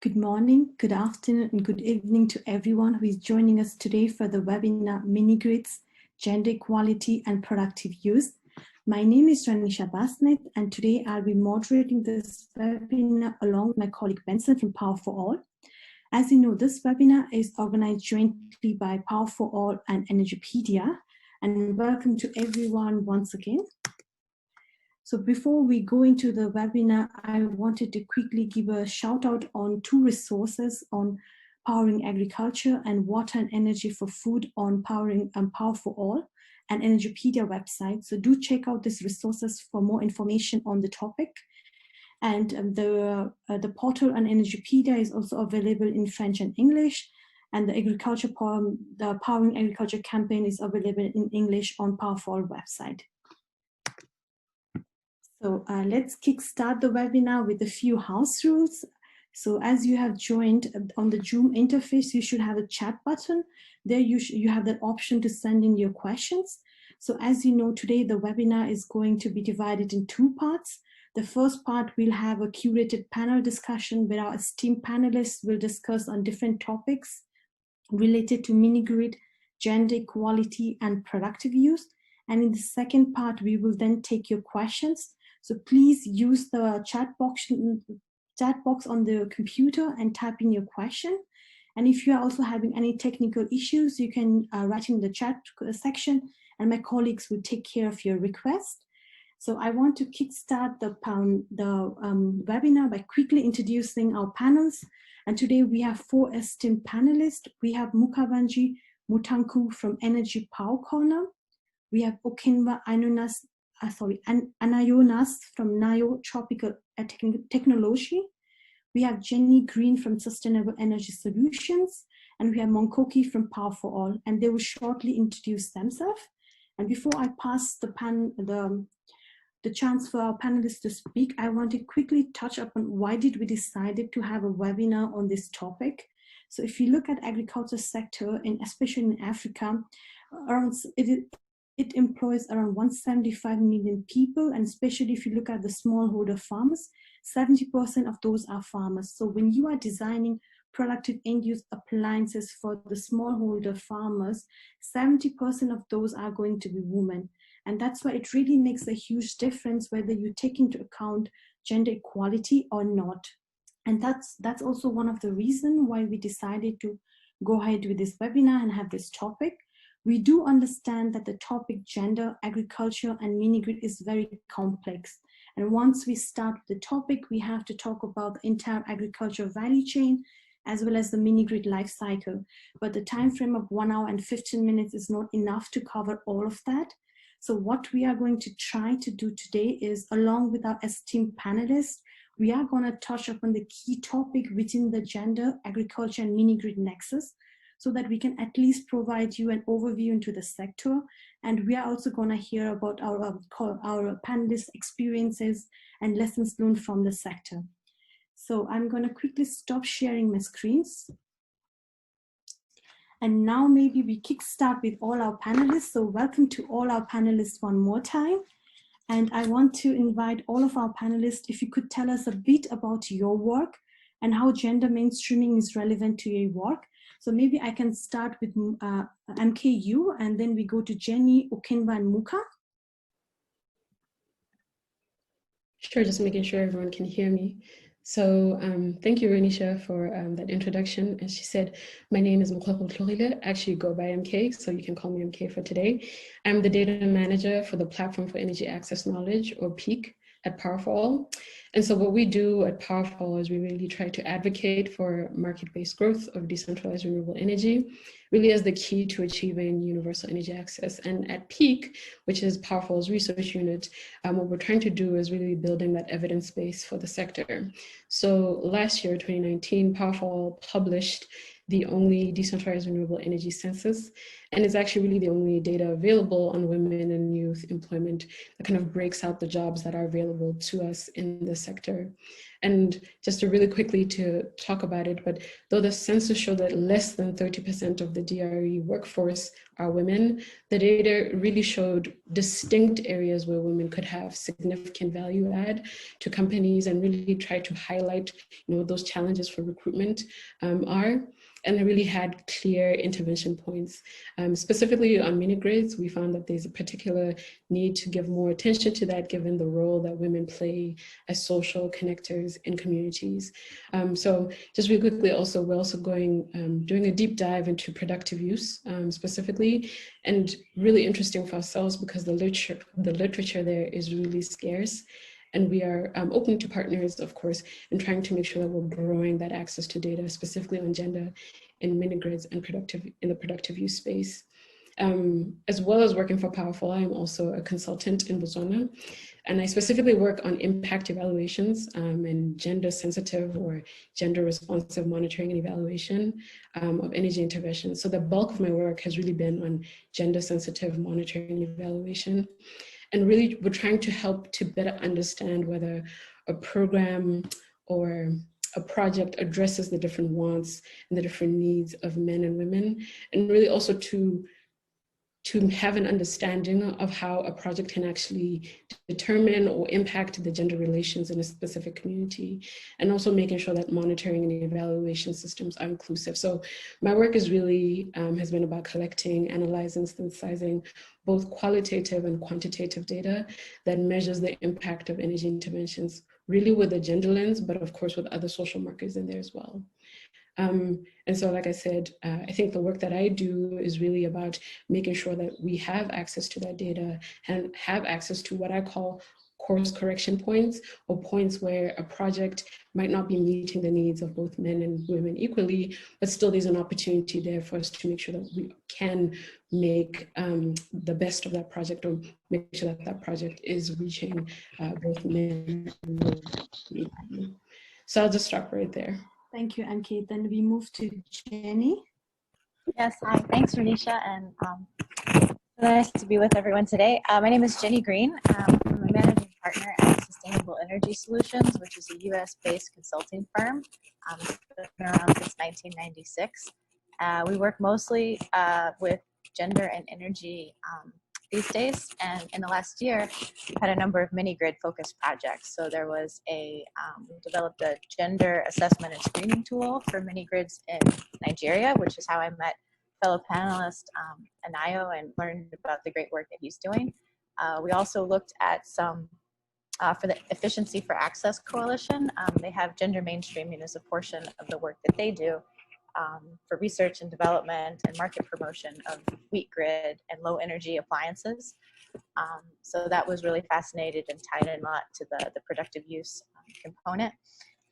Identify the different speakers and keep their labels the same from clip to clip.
Speaker 1: Good morning, good afternoon, and good evening to everyone who is joining us today for the webinar Mini-Grids, Gender Equality and Productive Use. My name is Ranisha Basnet, and today I'll be moderating this webinar along with my colleague Benson from Power for All. As you know, this webinar is organized jointly by Power for All and Energypedia, and welcome to everyone once again. So before we go into the webinar, I wanted to quickly give a shout out on two resources on powering agriculture and water and energy for food on powering Power for All and Energypedia website. So do check out these resources for more information on the topic. And the portal on Energypedia is also available in French and English. And the Powering Agriculture campaign is available in English on Power for All website. So let's kickstart the webinar with a few house rules. So as you have joined on the Zoom interface, you should have a chat button. There you have that option to send in your questions. So as you know, today the webinar is going to be divided in two parts. The first part, we'll have a curated panel discussion where our esteemed panelists will discuss on different topics related to mini-grid, gender equality, and productive use. And in the second part, we will then take your questions. So please use the chat box on the computer and type in your question. And if you are also having any technical issues, you can write in the chat section and my colleagues will take care of your request. So I want to kickstart the webinar by quickly introducing our panels. And today we have four esteemed panelists. We have Mukabanji Mutanku from Energy Power Corner. We have Okinwa Anayonas from Nayo Tropical Technology. We have Jenny Green from Sustainable Energy Solutions, and we have Monkoki from Power for All, and they will shortly introduce themselves. And before I pass the chance for our panelists to speak, I want to quickly touch upon why did we decided to have a webinar on this topic. So if you look at agriculture sector, and especially in Africa, it employs around 175 million people, and especially if you look at the smallholder farmers, 70% of those are farmers. So when you are designing productive end-use appliances for the smallholder farmers, 70% of those are going to be women. And that's why it really makes a huge difference whether you take into account gender equality or not. And that's also one of the reasons why we decided to go ahead with this webinar and have this topic. We do understand that the topic gender, agriculture, and mini-grid is very complex. And once we start the topic, we have to talk about the entire agriculture value chain, as well as the mini-grid life cycle. But the time frame of 1 hour and 15 minutes is not enough to cover all of that. So what we are going to try to do today is, along with our esteemed panelists, we are going to touch upon the key topic within the gender, agriculture, and mini-grid nexus, so that we can at least provide you an overview into the sector. And we are also going to hear about our panelists' experiences and lessons learned from the sector. So I'm going to quickly stop sharing my screens. And now maybe we kickstart with all our panelists. So welcome to all our panelists one more time. And I want to invite all of our panelists, if you could tell us a bit about your work and how gender mainstreaming is relevant to your work. So maybe I can start with MKU, and then we go to Jenny, Okinwa, and Muka.
Speaker 2: Sure, just making sure everyone can hear me. So thank you, Ranisha, for that introduction. As she said, my name is Muka. Actually go by MK, so you can call me MK for today. I'm the data manager for the Platform for Energy Access Knowledge, or PEAK, at Power for All. And so what we do at Power for All is we really try to advocate for market-based growth of decentralized renewable energy, really as the key to achieving universal energy access. And at PEAK, which is Power for All's research unit, what we're trying to do is really building that evidence base for the sector. So last year, 2019, Power for All published the only decentralized renewable energy census. And it's actually really the only data available on women and youth employment that kind of breaks out the jobs that are available to us in the sector. And just to really quickly to talk about it, but though the census showed that less than 30% of the DRE workforce are women, the data really showed distinct areas where women could have significant value add to companies, and really try to highlight, those challenges for recruitment are. And they really had clear intervention points. Specifically on mini grids, we found that there's a particular need to give more attention to that, given the role that women play as social connectors in communities. So just really quickly, we're also doing a deep dive into productive use specifically, and really interesting for ourselves because the literature there is really scarce. And we are open to partners, of course, in trying to make sure that we're growing that access to data, specifically on gender in mini grids and in the productive use space. As well as working for Powerful, I am also a consultant in Botswana, and I specifically work on impact evaluations and gender sensitive or gender responsive monitoring and evaluation of energy intervention. So the bulk of my work has really been on gender sensitive monitoring and evaluation. And really, we're trying to help to better understand whether a program or a project addresses the different wants and the different needs of men and women, and really also to have an understanding of how a project can actually determine or impact the gender relations in a specific community, and also making sure that monitoring and evaluation systems are inclusive. So my work is really has been about collecting, analyzing, synthesizing both qualitative and quantitative data that measures the impact of energy interventions, really with a gender lens, but of course with other social markers in there as well. And so, like I said, I think the work that I do is really about making sure that we have access to that data and have access to what I call course correction points, or points where a project might not be meeting the needs of both men and women equally, but still there's an opportunity there for us to make sure that we can make the best of that project, or make sure that that project is reaching both men and women equally. So I'll just stop right there.
Speaker 1: Thank you, Anke. Then we move to Jenny.
Speaker 3: Yes, hi. Thanks, Renisha, and nice to be with everyone today. My name is Jenny Green. I'm a managing partner at Sustainable Energy Solutions, which is a US-based consulting firm. It's been around since 1996. We work mostly with gender and energy these days, and in the last year, we've had a number of mini-grid focused projects. So there was we developed a gender assessment and screening tool for mini-grids in Nigeria, which is how I met fellow panelist Anayo and learned about the great work that he's doing. We also looked at some, for the Efficiency for Access Coalition, they have gender mainstreaming as a portion of the work that they do. For research and development and market promotion of wheat grid and low energy appliances. So that was really fascinating and tied in a lot to the productive use component.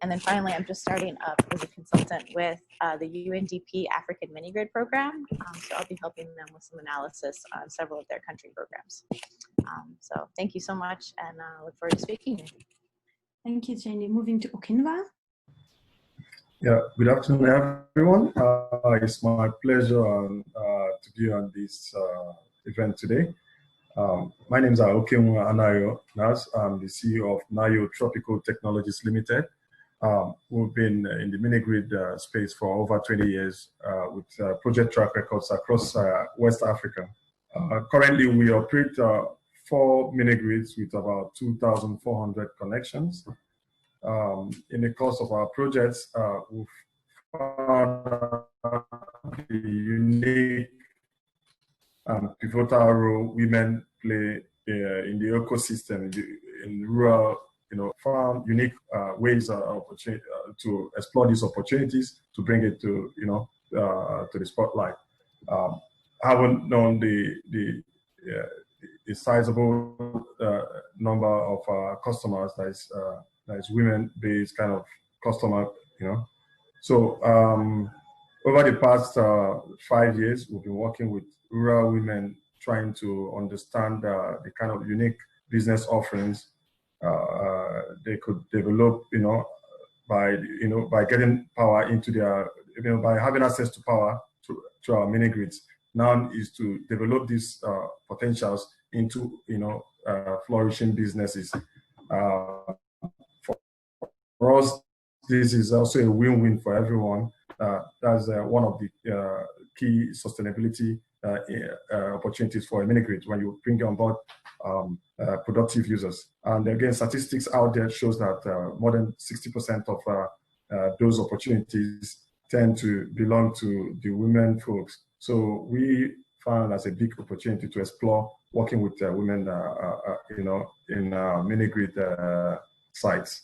Speaker 3: And then finally, I'm just starting up as a consultant with the UNDP African Mini Grid Program. So I'll be helping them with some analysis on several of their country programs. So thank you so much, and look forward to speaking.
Speaker 1: Thank you, Jenny. Moving to Okinwa.
Speaker 4: Yeah, good afternoon, everyone. It's my pleasure to be on this event today. My name is Okinwa Anayo Nas. I'm the CEO of Nayo Tropical Technologies Limited. We've been in the mini-grid space for over 20 years with project track records across West Africa. Currently, we operate 4 mini-grids with about 2,400 connections. In the course of our projects, we've found the unique pivotal role women play in the ecosystem, in rural, found unique ways to explore these opportunities, to bring it to, to the spotlight. I haven't known the sizable number of customers that is women-based kind of customer, So over the past 5 years, we've been working with rural women, trying to understand the kind of unique business offerings they could develop, by getting power into their, by having access to power to our mini grids. Now is to develop these potentials into, flourishing businesses. us, this is also a win-win for everyone. That's one of the key sustainability opportunities for a mini-grid when you bring on board productive users. And again, statistics out there shows that more than 60% of those opportunities tend to belong to the women folks. So we found as a big opportunity to explore working with women, in mini-grid sites.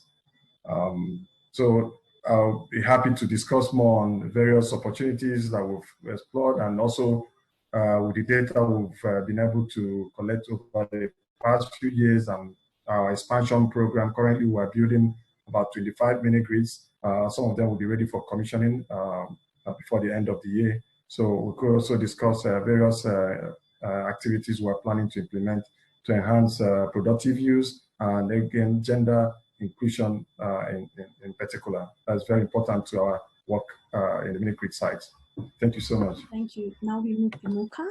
Speaker 4: So I'll be happy to discuss more on various opportunities that we've explored, and also with the data we've been able to collect over the past few years and our expansion program. Currently, we're building about 25 mini grids. Some of them will be ready for commissioning before the end of the year. So we could also discuss various activities we're planning to implement to enhance productive use and again gender inclusion in particular. That's very important to our work in the mini-grid sites. Thank you so much.
Speaker 1: Thank you. Now we move to Mocha.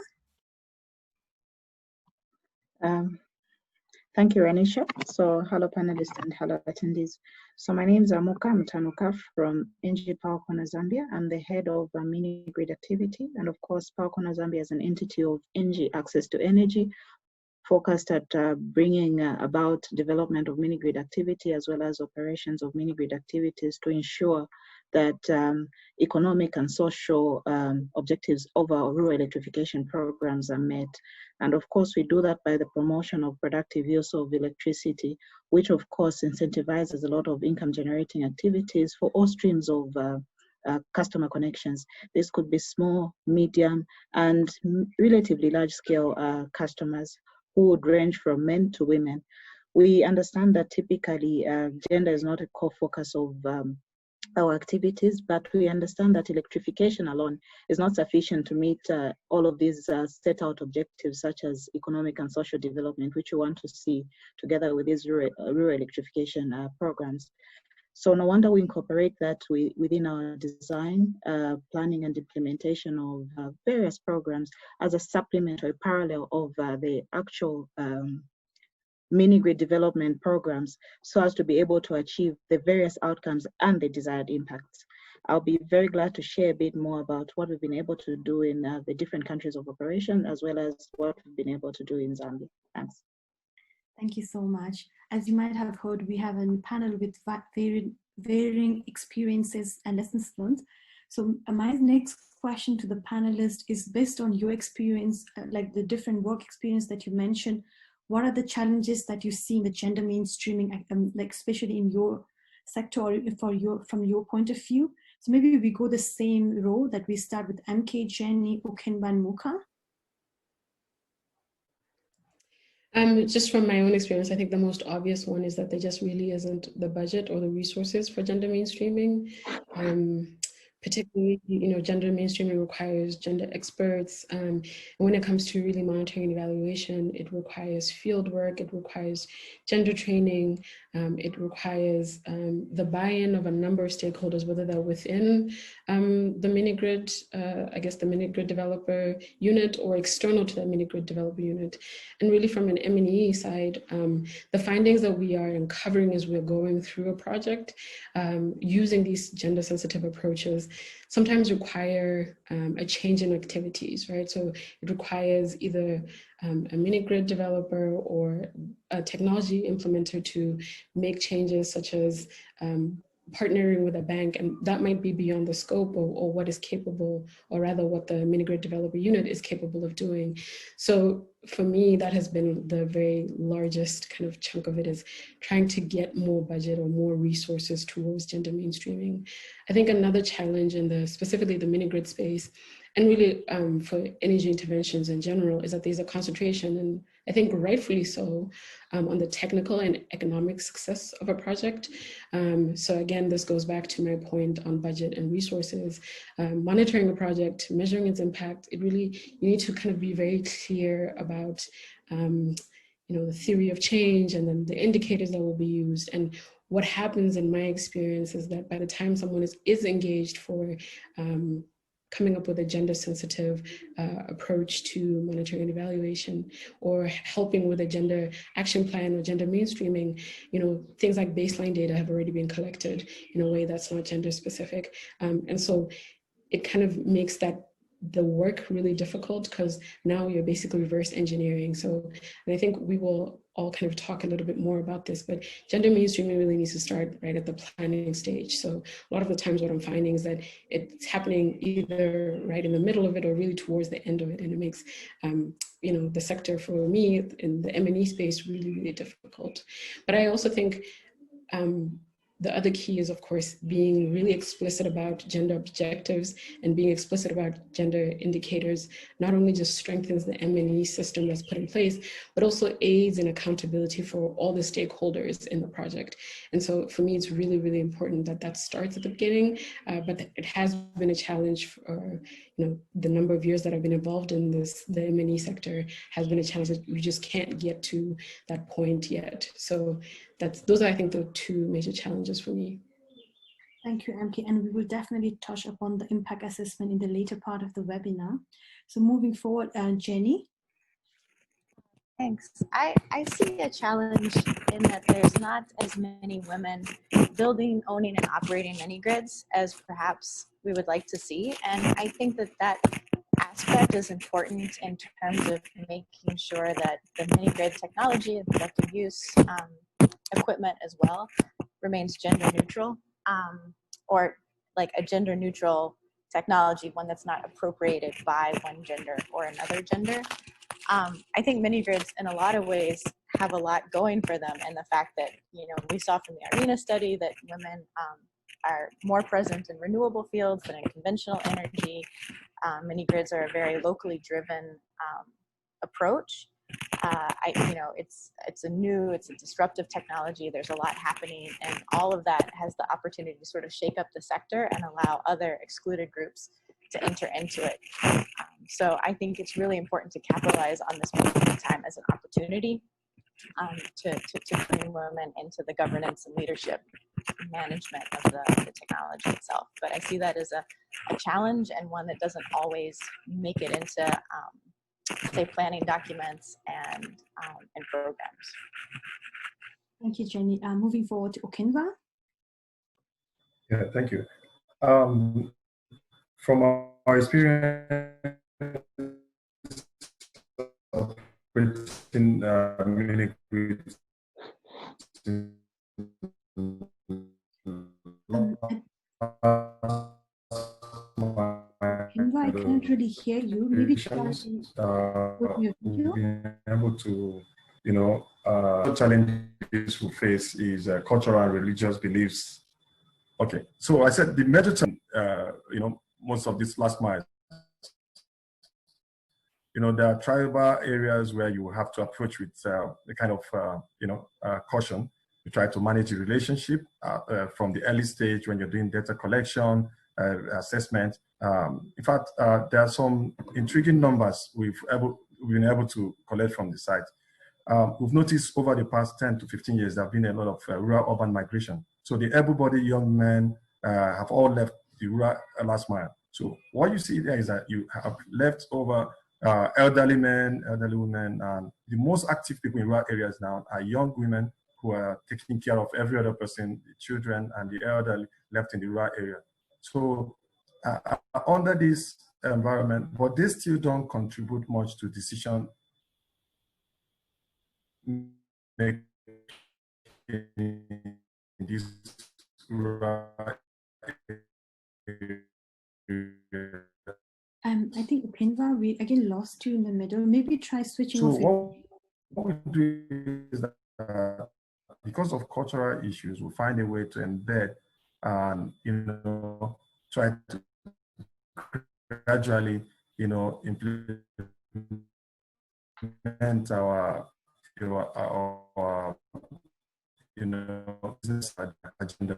Speaker 5: Thank you, Renisha. So hello panelists and hello attendees. So my name is Amuka Mtanuka from NG Power Corner Zambia. I'm the head of mini-grid activity. And of course, Power Corner Zambia is an entity of NG Access to Energy, focused at bringing about development of mini-grid activity as well as operations of mini-grid activities to ensure that economic and social objectives of our rural electrification programs are met. And of course, we do that by the promotion of productive use of electricity, which of course incentivizes a lot of income generating activities for all streams of customer connections. This could be small, medium, and relatively large scale customers who would range from men to women. We understand that typically gender is not a core focus of our activities, but we understand that electrification alone is not sufficient to meet all of these set out objectives, such as economic and social development, which we want to see together with these rural electrification programs. So no wonder we incorporate that within our design, planning and implementation of various programs as a supplement or a parallel of the actual mini-grid development programs, so as to be able to achieve the various outcomes and the desired impacts. I'll be very glad to share a bit more about what we've been able to do in the different countries of operation, as well as what we've been able to do in Zambia. Thanks.
Speaker 1: Thank you so much. As you might have heard, we have a panel with varying experiences and lessons learned. So my next question to the panelists is, based on your experience, like the different work experience that you mentioned, what are the challenges that you see in the gender mainstreaming, like especially in your sector or from your point of view? So maybe we go the same row, that we start with MK, Jenny, Okemba, and Mocha.
Speaker 2: Just from my own experience, I think the most obvious one is that there just really isn't the budget or the resources for gender mainstreaming. Particularly, gender mainstreaming requires gender experts. And when it comes to really monitoring and evaluation, it requires field work, it requires gender training, it requires the buy-in of a number of stakeholders, whether they're within the mini-grid, the mini-grid developer unit, or external to that mini-grid developer unit. And really from an M&E side, the findings that we are uncovering as we're going through a project, using these gender-sensitive approaches, sometimes require a change in activities, right? So it requires either a mini-grid developer or a technology implementer to make changes, such as partnering with a bank, and that might be beyond the scope or what is capable, or rather what the mini-grid developer unit is capable of doing. So for me, that has been the very largest kind of chunk of it, is trying to get more budget or more resources towards gender mainstreaming. I think another challenge in specifically the mini-grid space, and really for energy interventions in general, is that there's a concentration, and I think rightfully so, on the technical and economic success of a project. So again, this goes back to my point on budget and resources. Monitoring a project, measuring its impact, you need to kind of be very clear about the theory of change, and then the indicators that will be used. And what happens in my experience is that by the time someone is engaged for coming up with a gender sensitive approach to monitoring and evaluation, or helping with a gender action plan or gender mainstreaming. You know, things like baseline data have already been collected in a way that's not gender specific. And so it kind of makes the work really difficult, because now you're basically reverse engineering. So, and I think we will all kind of talk a little bit more about this, but gender mainstreaming really needs to start right at the planning stage. So a lot of the times what I'm finding is that it's happening either right in the middle of it or really towards the end of it. And it makes, you know, the sector for me in the M&E space really, really difficult. But I also think, the other key is, of course, being really explicit about gender objectives and being explicit about gender indicators. Not only just strengthens the M&E system that's put in place, but also aids in accountability for all the stakeholders in the project. And so for me, it's really, really important that that starts at the beginning, but it has been a challenge for, you know, the number of years that I've been involved in this, the M&E sector has been a challenge that we just can't get to that point yet. So those are, I think, the two major challenges for me.
Speaker 1: Thank you, MK. And we will definitely touch upon the impact assessment in the later part of the webinar. So moving forward, Jenny.
Speaker 3: Thanks. I see a challenge in that there's not as many women building, owning, and operating mini grids as perhaps we would like to see. And I think that aspect is important in terms of making sure that the mini grid technology and productive use equipment as well remains gender neutral, or like a gender neutral technology, one that's not appropriated by one gender or another gender. I think mini grids in a lot of ways have a lot going for them, and the fact that, you know, we saw from the ARENA study that women are more present in renewable fields than in conventional energy. Mini grids are a very locally driven approach. You know, it's a disruptive technology. There's a lot happening, and all of that has the opportunity to sort of shake up the sector and allow other excluded groups to enter into it. So I think it's really important to capitalize on this moment in time as an opportunity to bring women into the governance and leadership management of the technology itself. But I see that as a challenge, and one that doesn't always make it into say planning documents and programs.
Speaker 1: Thank you, Jenny. Moving forward to Okinva.
Speaker 4: Yeah, thank you. From our experience operating mini grids,
Speaker 1: I can't really hear you. Maybe try with your video.
Speaker 4: Being able to, you know, challenges we face is cultural and religious beliefs. Okay, so I said the major challenge, you know, most of this last mile, you know, there are tribal areas where you have to approach with the kind of, you know, caution. You try to manage the relationship from the early stage when you're doing data collection, assessment. In fact, there are some intriguing numbers we've been able to collect from the site. We've noticed over the past 10 to 15 years, there have been a lot of rural-urban migration. So the able-bodied young men have all left the rural last mile. So what you see there is that you have left over elderly men, elderly women, and the most active people in rural areas now are young women who are taking care of every other person, the children and the elderly left in the rural area. So under this environment, but they still don't contribute much to decision making in this rural area.
Speaker 1: I think Okinva, we again lost you in the middle. Maybe try switching off.
Speaker 4: So what we do is that because of cultural issues, we find a way to embed and, you know, try to gradually, you know, implement our you know, business agenda.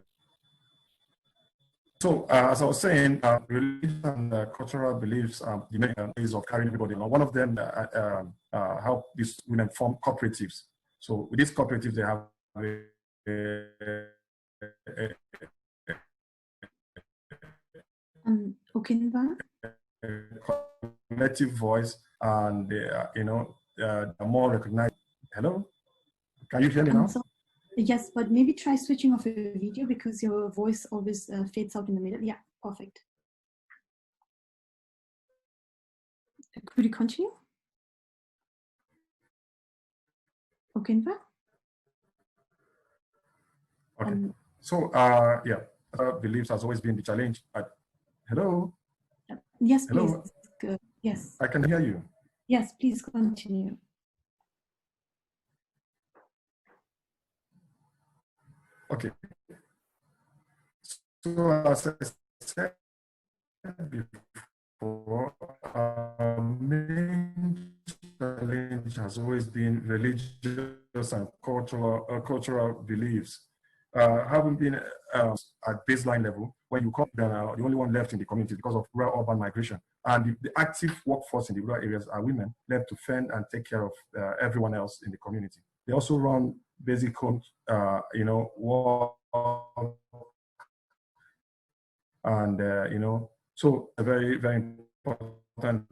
Speaker 4: So as I was saying, religion and cultural beliefs, the main ways of carrying everybody along. One of them help these women form cooperatives. So with these cooperatives, they have
Speaker 1: Okinva?
Speaker 4: Collective voice, and the more recognized. Hello, can you hear me now?
Speaker 1: So, yes, but maybe try switching off your video because your voice always fades out in the middle. Yeah, perfect. Could you continue? Okinva?
Speaker 4: Okay. So, yeah, beliefs has always been the challenge. Hello?
Speaker 1: Yes,
Speaker 4: Hello?
Speaker 1: please. Yes.
Speaker 4: I can hear you.
Speaker 1: Yes, please continue.
Speaker 4: Okay. So, as I said before, our main challenge has always been religious and cultural beliefs. Having been at baseline level, when you come down, the only one left in the community because of rural urban migration. And the active workforce in the rural areas are women left to fend and take care of everyone else in the community. They also run basic home, work, and so a very, very important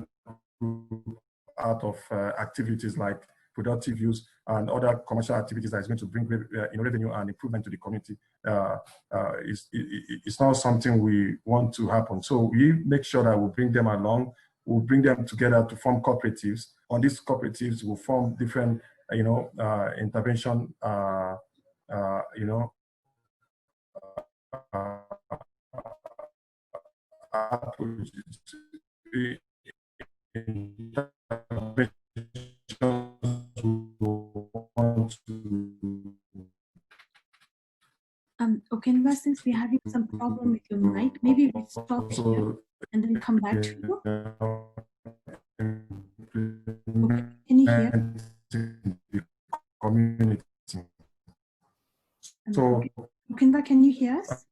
Speaker 4: group out of activities like productive use and other commercial activities that is going to bring revenue and improvement to the community. It's not something we want to happen. So we make sure that we bring them along. We'll bring them together to form cooperatives. On these cooperatives, we'll form different, intervention,
Speaker 1: Okinva, since we're having some problem with your mic, maybe we stop here and then come back to you. Okay. Can you hear?
Speaker 4: Community. So,
Speaker 1: Okinva, can you hear us?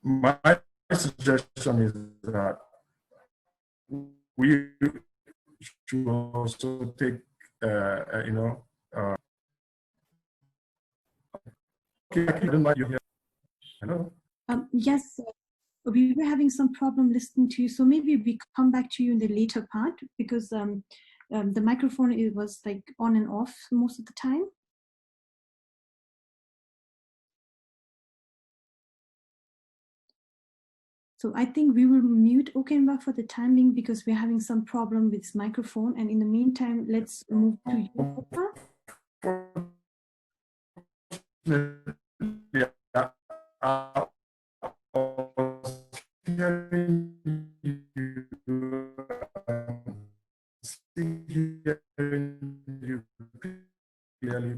Speaker 4: My suggestion is that we should also take, okay, I don't mind you here. Hello?
Speaker 1: Yes, we were having some problem listening to you, so maybe we come back to you in the later part because the microphone was like on and off most of the time. So I think we will mute Okinva for the time being because we're having some problem with this microphone. And in the meantime, let's move to you, Opa.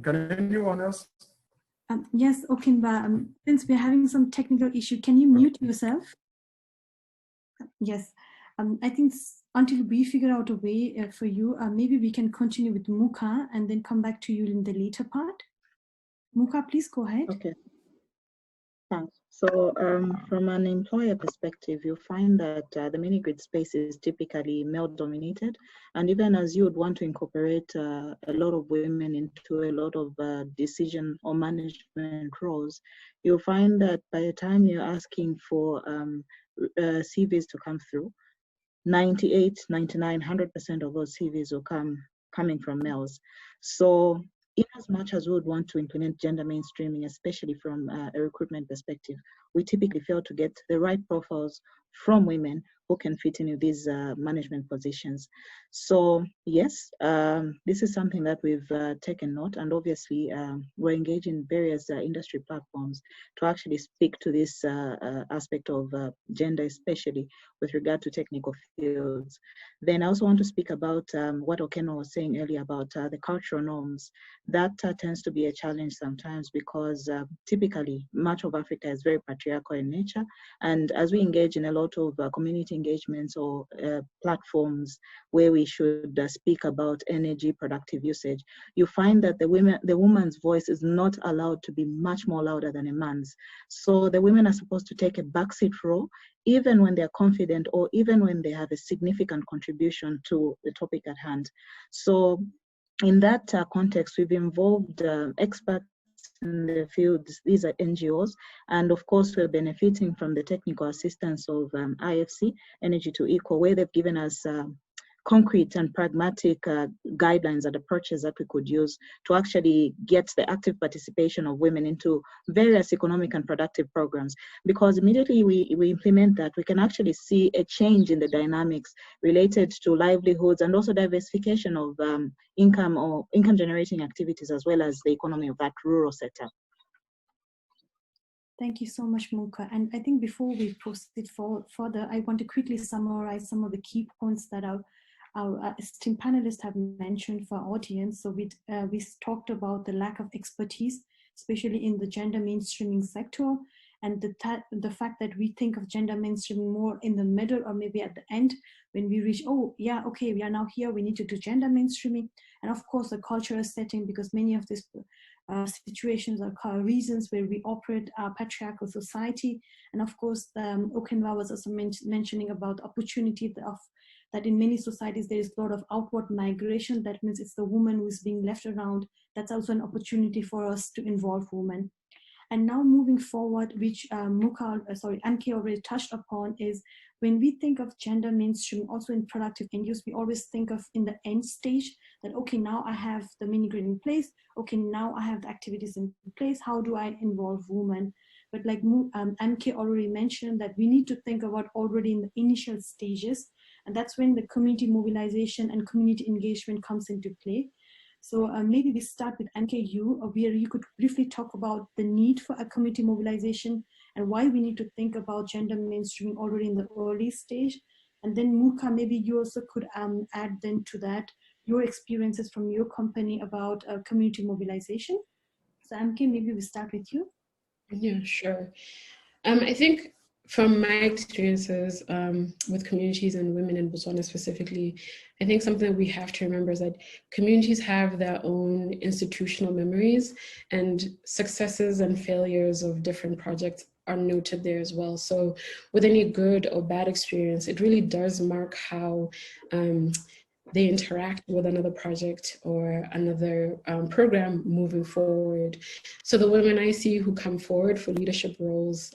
Speaker 4: Can anyone else?
Speaker 1: Yes, Okinva, since we're having some technical issue, can you mute yourself? Yes, I think until we figure out a way for you, maybe we can continue with Mukha and then come back to you in the later part. Mukha, please go ahead.
Speaker 5: Okay. Thanks. So from an employer perspective, you'll find that the mini-grid space is typically male-dominated. And even as you would want to incorporate a lot of women into a lot of decision or management roles, you'll find that by the time you're asking for CVs to come through, 98, 99, 100% of those CVs will coming from males. So in as much as we would want to implement gender mainstreaming, especially from a recruitment perspective, we typically fail to get the right profiles from women who can fit in with these management positions. So yes, this is something that we've taken note, and obviously we're engaged in various industry platforms to actually speak to this aspect of gender, especially with regard to technical fields. Then I also want to speak about what Okeno was saying earlier about the cultural norms. That tends to be a challenge sometimes because typically much of Africa is very patriarchal in nature. And as we engage in a lot of community engagements or platforms where we should speak about energy productive usage, you find that the woman's voice is not allowed to be much more louder than a man's. So the women are supposed to take a backseat role even when they're confident or even when they have a significant contribution to the topic at hand. So in that context, we've involved experts in the fields. These are NGOs. And of course, we're benefiting from the technical assistance of IFC, Energy to Equal, where they've given us concrete and pragmatic guidelines and approaches that we could use to actually get the active participation of women into various economic and productive programs. Because immediately we implement that, we can actually see a change in the dynamics related to livelihoods and also diversification of income or income generating activities, as well as the economy of that rural sector.
Speaker 1: Thank you so much, Muka. And I think before we proceed further, I want to quickly summarize some of the key points that our esteemed panelists have mentioned for our audience. So we talked about the lack of expertise, especially in the gender mainstreaming sector, and the fact that we think of gender mainstreaming more in the middle or maybe at the end when we reach, oh yeah, okay, we are now here, we need to do gender mainstreaming. And of course the cultural setting, because many of these situations are reasons where we operate our patriarchal society. And of course, Okenwa was also mentioning about the opportunity that in many societies there is a lot of outward migration. That means it's the woman who is being left around. That's also an opportunity for us to involve women. And now moving forward, which Anke already touched upon, is when we think of gender mainstream, also in productive end use, we always think of in the end stage that, okay, now I have the mini grid in place. Okay, now I have the activities in place. How do I involve women? But like Anke already mentioned, that we need to think about already in the initial stages. And that's when the community mobilization and community engagement comes into play. So maybe we start with Anke, where you could briefly talk about the need for a community mobilization and why we need to think about gender mainstreaming already in the early stage. And then Muka, maybe you also could add then to that your experiences from your company about community mobilization. So Anke, maybe we start with you.
Speaker 2: Yeah, sure. I think from my experiences with communities and women in Botswana specifically, I think something that we have to remember is that communities have their own institutional memories, and successes and failures of different projects are noted there as well. So with any good or bad experience, it really does mark how they interact with another project or another program moving forward. So the women I see who come forward for leadership roles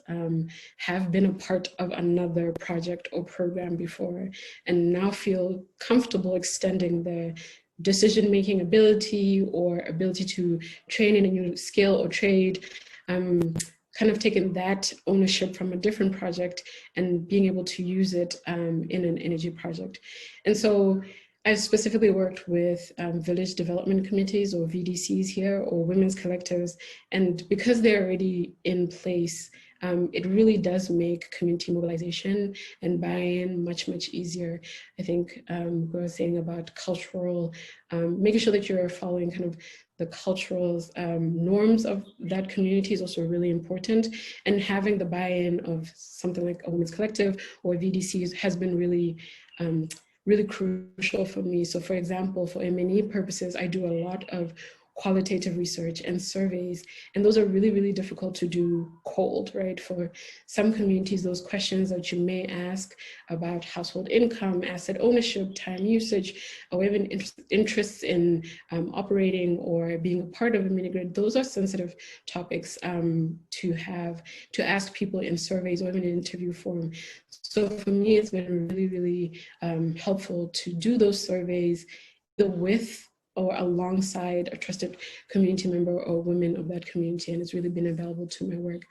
Speaker 2: have been a part of another project or program before and now feel comfortable extending their decision-making ability or ability to train in a new skill or trade, kind of taking that ownership from a different project and being able to use it in an energy project. And so I've specifically worked with village development committees or VDCs here or women's collectives. And because they're already in place, it really does make community mobilization and buy-in much, much easier. I think we were saying about cultural, making sure that you're following kind of the cultural norms of that community is also really important. And having the buy-in of something like a women's collective or VDCs has been really really crucial for me. So for example, for M&E purposes, I do a lot of qualitative research and surveys, and those are really, really difficult to do cold, right? For some communities, those questions that you may ask about household income, asset ownership, time usage, or even interests in operating or being a part of a mini grid, those are sensitive topics to ask people in surveys or even in interview form. So for me, it's been really, really helpful to do those surveys either with or alongside a trusted community member or women of that community, and it's really been available to my work.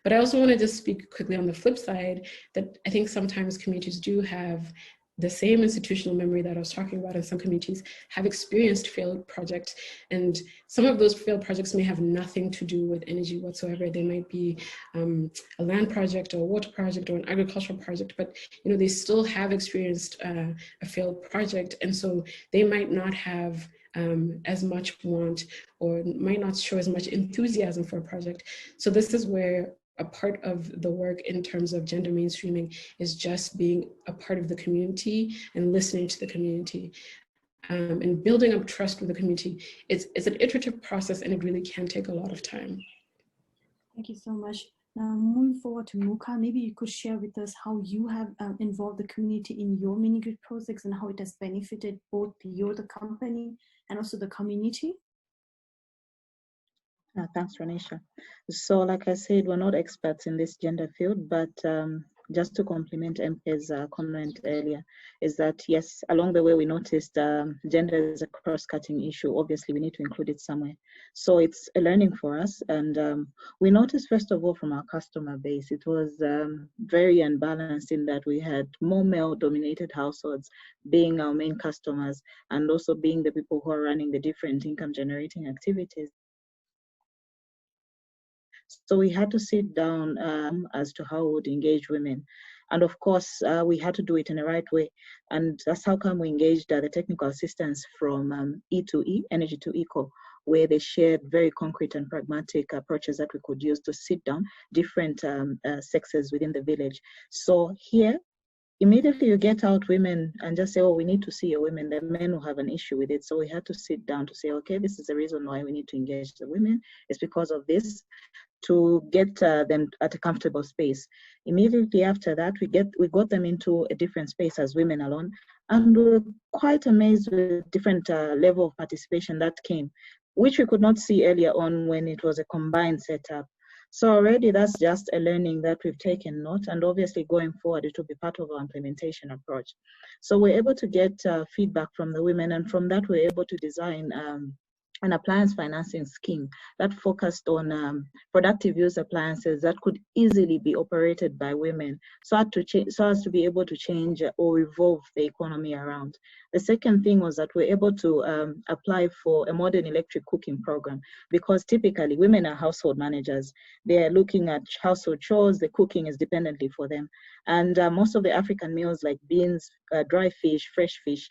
Speaker 2: But I also want to just speak quickly on the flip side that I think sometimes communities do have the same institutional memory that I was talking about, and some communities have experienced failed projects, and some of those failed projects may have nothing to do with energy whatsoever. They might be a land project or a water project or an agricultural project, but they still have experienced a failed project, and so they might not have as much want or might not show as much enthusiasm for a project. So this is where a part of the work in terms of gender mainstreaming is just being a part of the community and listening to the community and building up trust with the community. It's an iterative process, and it really can take a lot of time.
Speaker 1: Thank you so much. Now, moving forward to Muka, maybe you could share with us how you have involved the community in your mini grid projects and how it has benefited both the company and also the community.
Speaker 5: Thanks, Renisha. So, like I said, we're not experts in this gender field, but just to complement MK's comment earlier, is that yes, along the way we noticed gender is a cross-cutting issue. Obviously, we need to include it somewhere. So it's a learning for us, and we noticed first of all from our customer base, it was very unbalanced in that we had more male-dominated households being our main customers, and also being the people who are running the different income-generating activities. So we had to sit down as to how we would engage women. And of course, we had to do it in the right way. And that's how come we engaged the technical assistance from E2E, Energy to Eco, where they shared very concrete and pragmatic approaches that we could use to sit down different sexes within the village. So here, immediately you get out women and just say, oh, we need to see your women, the men will have an issue with it. So we had to sit down to say, okay, this is the reason why we need to engage the women. It's because of this, to get them at a comfortable space. Immediately after that, we got them into a different space as women alone, and we're quite amazed with different level of participation that came, which we could not see earlier on when it was a combined setup. So already that's just a learning that we've taken note, and obviously going forward, it will be part of our implementation approach. So we're able to get feedback from the women, and from that we're able to design an appliance financing scheme that focused on productive use appliances that could easily be operated by women, so as to be able to change or revolve the economy around. The second thing was that we're able to apply for a modern electric cooking program, because typically women are household managers. They're looking at household chores, the cooking is dependently for them. And most of the African meals like beans, dry fish, fresh fish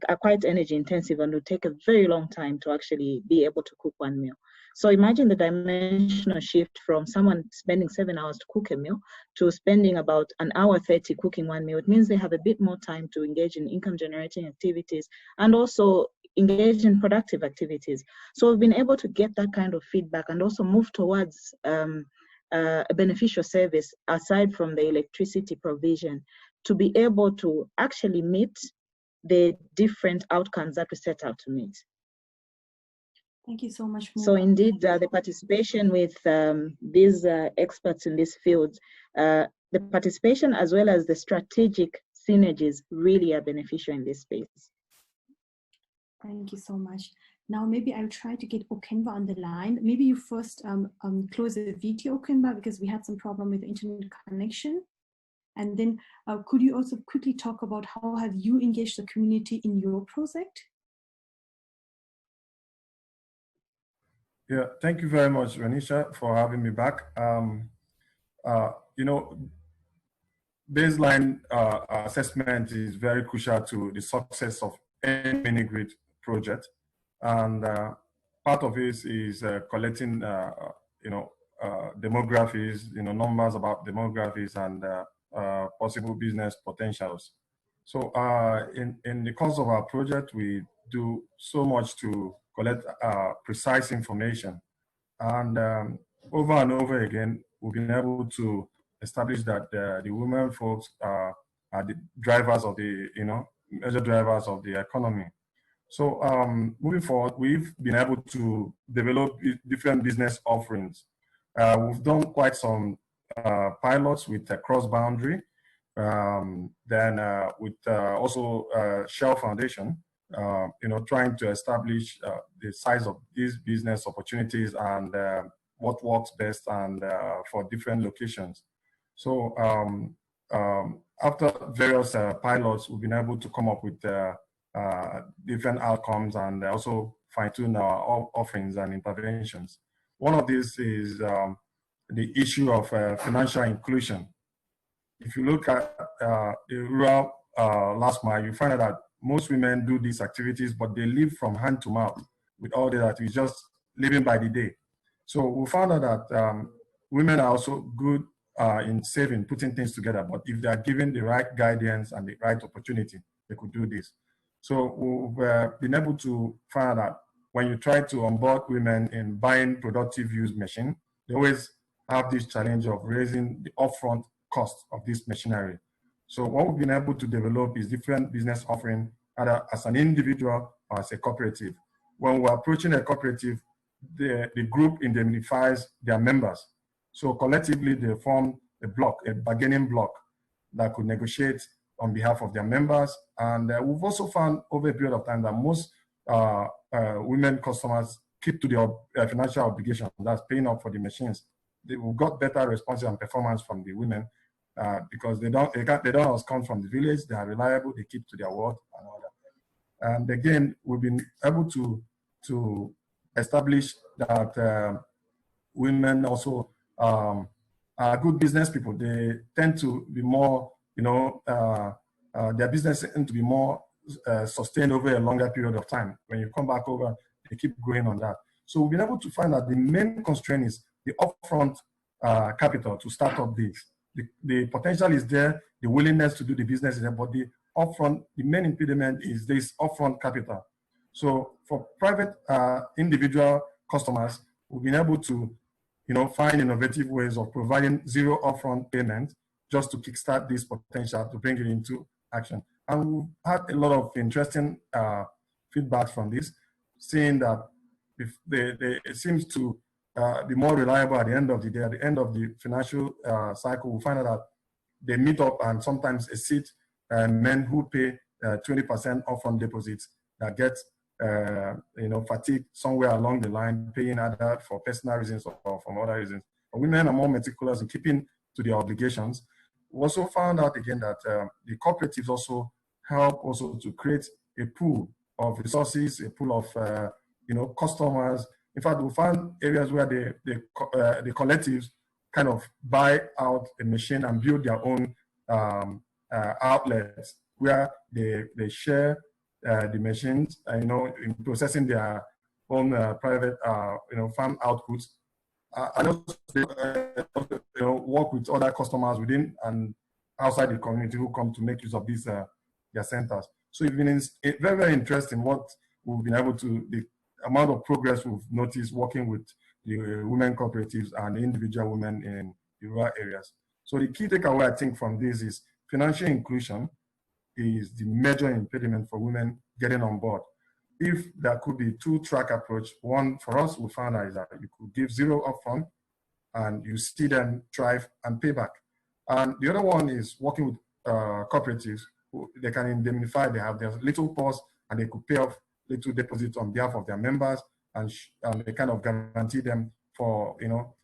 Speaker 5: are quite energy intensive and would take a very long time to actually be able to cook one meal. So imagine the dimensional shift from someone spending 7 hours to cook a meal to spending about 1:30 cooking one meal. It means they have a bit more time to engage in income generating activities and also engage in productive activities. So we've been able to get that kind of feedback and also move towards a beneficial service aside from the electricity provision, to be able to actually meet the different outcomes that we set out to meet.
Speaker 1: Thank you so much.
Speaker 5: So indeed, the participation with these experts in this field, the participation as well as the strategic synergies really are beneficial in this space.
Speaker 1: Thank you so much. Now, maybe I'll try to get Okemba on the line. Maybe you first close the video, Okemba, because we had some problem with the internet connection. And then could you also quickly talk about how have you engaged the community in your project?
Speaker 4: Yeah, thank you very much, Renisha, for having me back. You know, baseline assessment is very crucial to the success of any mini-grid project. And part of it is collecting, demographics, numbers about demographics and possible business potentials. So in the course of our project, we do so much to collect precise information. And over and over again, we've been able to establish that the women folks are the drivers of the, major drivers of the economy. So moving forward, we've been able to develop different business offerings. We've done quite some pilots with cross-boundary, then with also Shell Foundation, trying to establish the size of these business opportunities and what works best and for different locations. So after various pilots, we've been able to come up with different outcomes and also fine-tune our offerings and interventions. One of these is the issue of financial inclusion. If you look at the rural last mile, you find out that most women do these activities, but they live from hand to mouth with all that. It's just living by the day. So we found out that women are also good in saving, putting things together, but if they are given the right guidance and the right opportunity, they could do this. So we've been able to find out when you try to onboard women in buying productive use machine, they always have this challenge of raising the upfront cost of this machinery. So what we've been able to develop is different business offering, either as an individual or as a cooperative. When we're approaching a cooperative, the group indemnifies their members. So collectively, they form a block, a bargaining block that could negotiate on behalf of their members. And we've also found over a period of time that most women customers keep to their financial obligation, that's paying up for the machines. We've got better response and performance from the women because they don't always come from the village. They are reliable. They keep to their word and all that. And again, we've been able to establish that women also are good business people. They tend to be more, their business tend to be more sustained over a longer period of time. When you come back over, they keep going on that. So we've been able to find that the main constraint is the upfront capital to start up this. The potential is there, the willingness to do the business is there, but the main impediment is this upfront capital. So for private individual customers, we've been able to find innovative ways of providing zero upfront payment just to kickstart this potential to bring it into action. And we've had a lot of interesting feedback from this, seeing that if it seems to be more reliable at the end of the day, at the end of the financial cycle, we find out that they meet up and sometimes exceed men who pay 20% upfront deposits that get fatigued somewhere along the line, paying either for personal reasons or from other reasons. But women are more meticulous in keeping to their obligations. We also found out again that the cooperatives also help also to create a pool of resources, a pool of customers. In fact, we found areas where the collectives kind of buy out a machine and build their own outlets where they share the machines, in processing their own private, farm outputs, and also work with other customers within and outside the community who come to make use of these their centers. So it's been very, very interesting what we've been able to, the amount of progress we've noticed working with the women cooperatives and the individual women in the rural areas. So the key takeaway I think from this is financial inclusion is the major impediment for women getting on board. If there could be two-track approach, one for us we found out is that you could give zero upfront and you see them thrive and pay back. And the other one is working with cooperatives who they can indemnify, they have their little pause and they could pay off little deposits on behalf of their members and they kind of guarantee them for,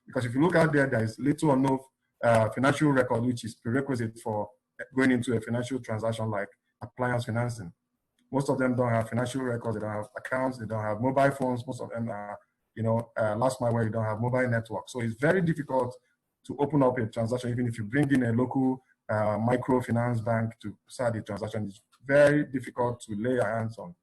Speaker 4: because if you look out there, there is little or no financial record which is prerequisite for going into a financial transaction like appliance financing. Most of them don't have financial records, they don't have accounts, they don't have mobile phones, most of them are, last mile where you don't have mobile network. So it's very difficult to open up a transaction, even if you bring in a local microfinance bank to start the transaction. It's very difficult to lay your hands on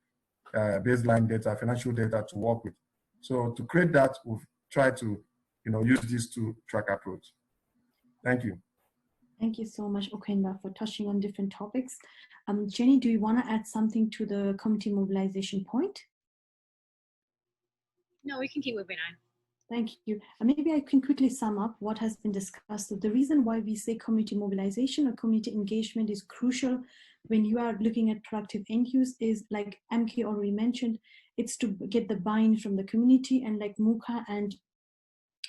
Speaker 4: baseline data, financial data to work with. So to create that, we've tried to use this two-track approach. Thank you.
Speaker 1: Thank you so much, Okenda, for touching on different topics. Jenny, do you want to add something to the community mobilization point?
Speaker 3: No, we can keep moving on.
Speaker 1: Thank you. Maybe I can quickly sum up what has been discussed. So the reason why we say community mobilization or community engagement is crucial when you are looking at productive end use is, like MK already mentioned, it's to get the buy-in from the community, and like Muka and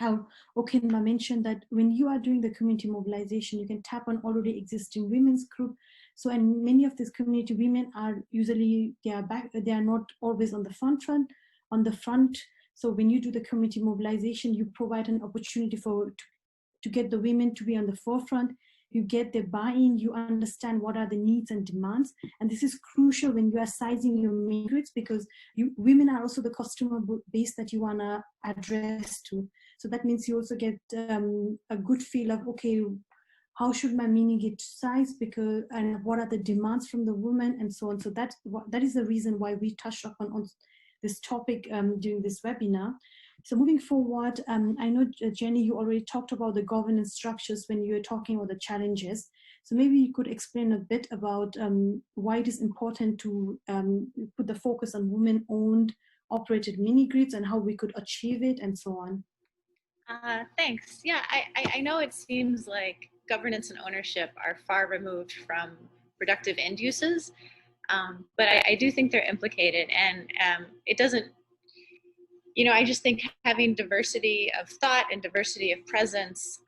Speaker 1: how Okenda mentioned that when you are doing the community mobilization, you can tap on already existing women's group. So, and many of these community women are usually, they are not always on the front. So when you do the community mobilization, you provide an opportunity to get the women to be on the forefront. You get their buy-in, you understand what are the needs and demands. And this is crucial when you are sizing your main grids, because women are also the customer base that you want to address to. So that means you also get a good feel of, okay, how should my mini grid size, and what are the demands from the women and so on. So that is the reason why we touched upon on this topic during this webinar. So moving forward, I know, Jenny, you already talked about the governance structures when you were talking about the challenges. So maybe you could explain a bit about why it is important to put the focus on women-owned, operated mini-grids and how we could achieve it and so on.
Speaker 3: Thanks. Yeah, I know it seems like governance and ownership are far removed from productive end uses, but I do think they're implicated, and it doesn't, you know, I just think having diversity of thought and diversity of presence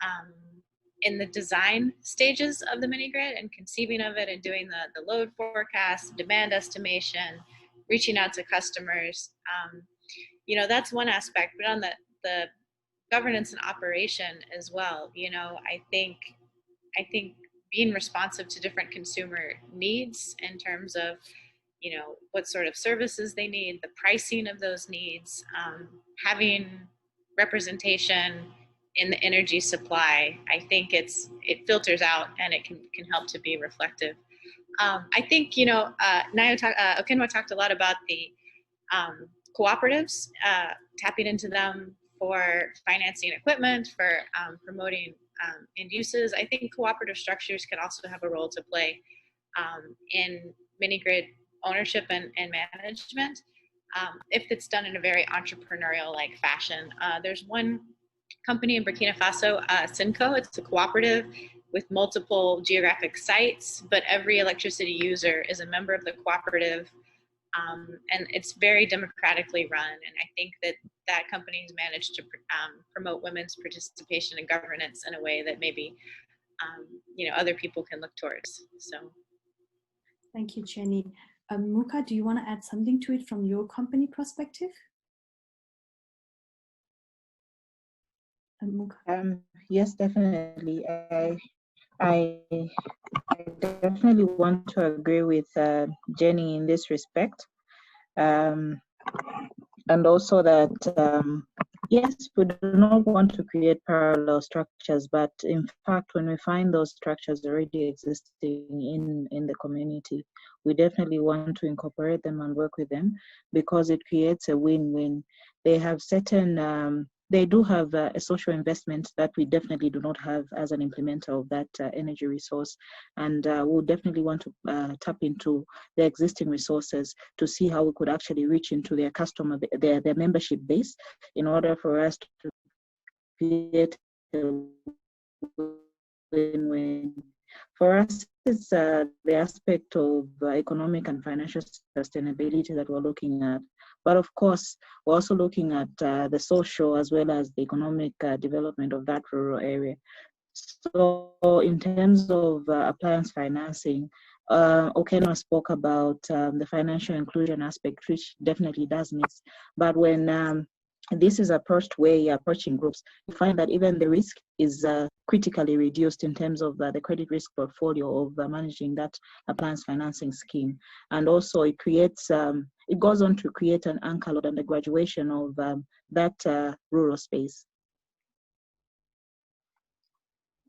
Speaker 3: in the design stages of the mini grid and conceiving of it and doing the load forecast, demand estimation, reaching out to customers, you know, that's one aspect. But on the governance and operation as well, you know, I think being responsive to different consumer needs in terms of, you know, what sort of services they need, the pricing of those needs, having representation in the energy supply, I think it filters out and it can help to be reflective. I think, you know, Okenwa talked a lot about the cooperatives, tapping into them for financing equipment, for promoting end uses. I think cooperative structures can also have a role to play in mini grid ownership and management, if it's done in a very entrepreneurial-like fashion. There's one company in Burkina Faso, Sinco. It's a cooperative with multiple geographic sites, but every electricity user is a member of the cooperative, and it's very democratically run. And I think that company's managed to promote women's participation and governance in a way that maybe you know, other people can look towards. So,
Speaker 1: thank you, Jenny. Muka, do you want to add something to it from your company perspective? Muka.
Speaker 5: Yes, definitely. I definitely want to agree with Jenny in this respect. And also that, yes, we do not want to create parallel structures, but in fact, when we find those structures already existing in the community, we definitely want to incorporate them and work with them because it creates a win-win. They have certain, they do have a social investment that we definitely do not have as an implementer of that energy resource. And we'll definitely want to tap into the existing resources to see how we could actually reach into their customer, their membership base in order for us to create a win-win. For us, it's the aspect of economic and financial sustainability that we're looking at. But of course, we're also looking at the social as well as the economic development of that rural area. So in terms of appliance financing, Okenwa spoke about the financial inclusion aspect, which definitely does miss. But when this is approached where you're approaching groups, you find that even the risk is critically reduced in terms of the credit risk portfolio of managing that appliance financing scheme. And also it creates, it goes on to create an anchor load and the graduation of that rural space.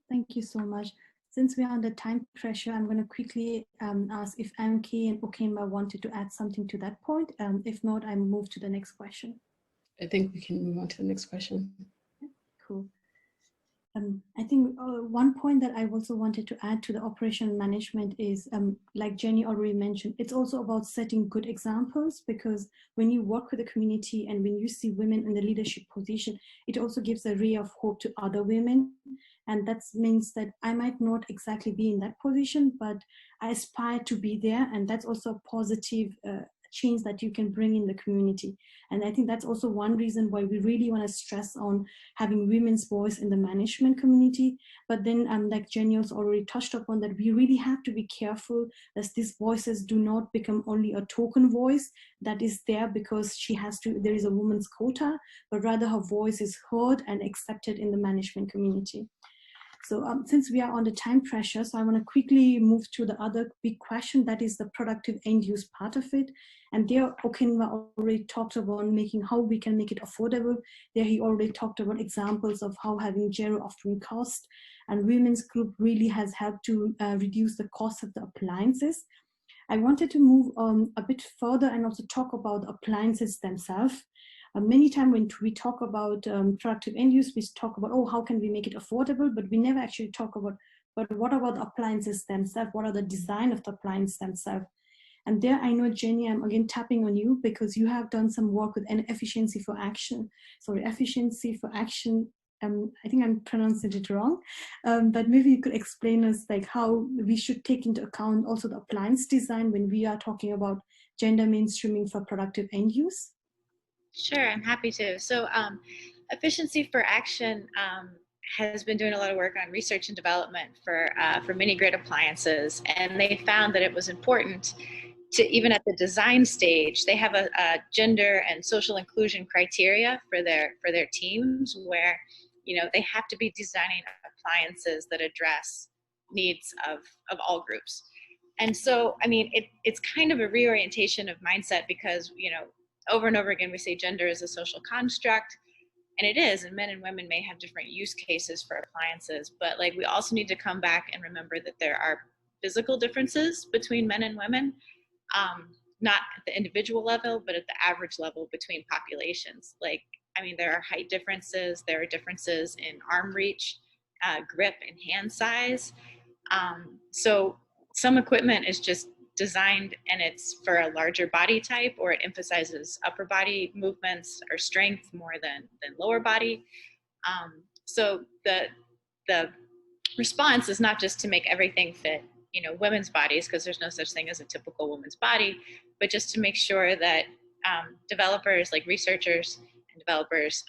Speaker 1: Thank you so much. Since we are under time pressure, I'm going to quickly ask if MK and Okenwa wanted to add something to that point. If not, I move to the next question.
Speaker 2: I think we can move on to the next question.
Speaker 1: Cool. I think one point that I also wanted to add to the operation management is, like Jenny already mentioned, it's also about setting good examples, because when you work with the community and when you see women in the leadership position, it also gives a ray of hope to other women. And that means that I might not exactly be in that position, but I aspire to be there. And that's also a positive change that you can bring in the community. And I think that's also one reason why we really want to stress on having women's voice in the management community. But then like Jenny also already touched upon, that we really have to be careful that these voices do not become only a token voice that is there because there is a woman's quota, but rather her voice is heard and accepted in the management community. So since we are on the time pressure, so I want to quickly move to the other big question, that is the productive end use part of it. And there, Okenwa already talked about how we can make it affordable. There he already talked about examples of how having zero upfront cost, and women's group really has helped to reduce the cost of the appliances. I wanted to move a bit further and also talk about appliances themselves. Many times when we talk about productive end use, we talk about, oh, how can we make it affordable? But we never actually talk about, but what about the appliances themselves? What are the design of the appliances themselves? And there, I know, Jenny, I'm again tapping on you because you have done some work with efficiency for action. Efficiency for action. I think I'm pronouncing it wrong, but maybe you could explain us like how we should take into account also the appliance design when we are talking about gender mainstreaming for productive end use.
Speaker 3: Sure, I'm happy to. So Efficiency for Action has been doing a lot of work on research and development for mini grid appliances, and they found that it was important to, even at the design stage, they have a gender and social inclusion criteria for their teams, where they have to be designing appliances that address needs of all groups. And so, I mean, it's kind of a reorientation of mindset, because over and over again we say gender is a social construct, and it is, and men and women may have different use cases for appliances, but like we also need to come back and remember that there are physical differences between men and women, not at the individual level, but at the average level between populations. Like, I mean, there are height differences, there are differences in arm reach, grip, and hand size. So some equipment is just designed and it's for a larger body type, or it emphasizes upper body movements or strength more than lower body. So the response is not just to make everything fit women's bodies, because there's no such thing as a typical woman's body, but just to make sure that developers, like researchers and developers,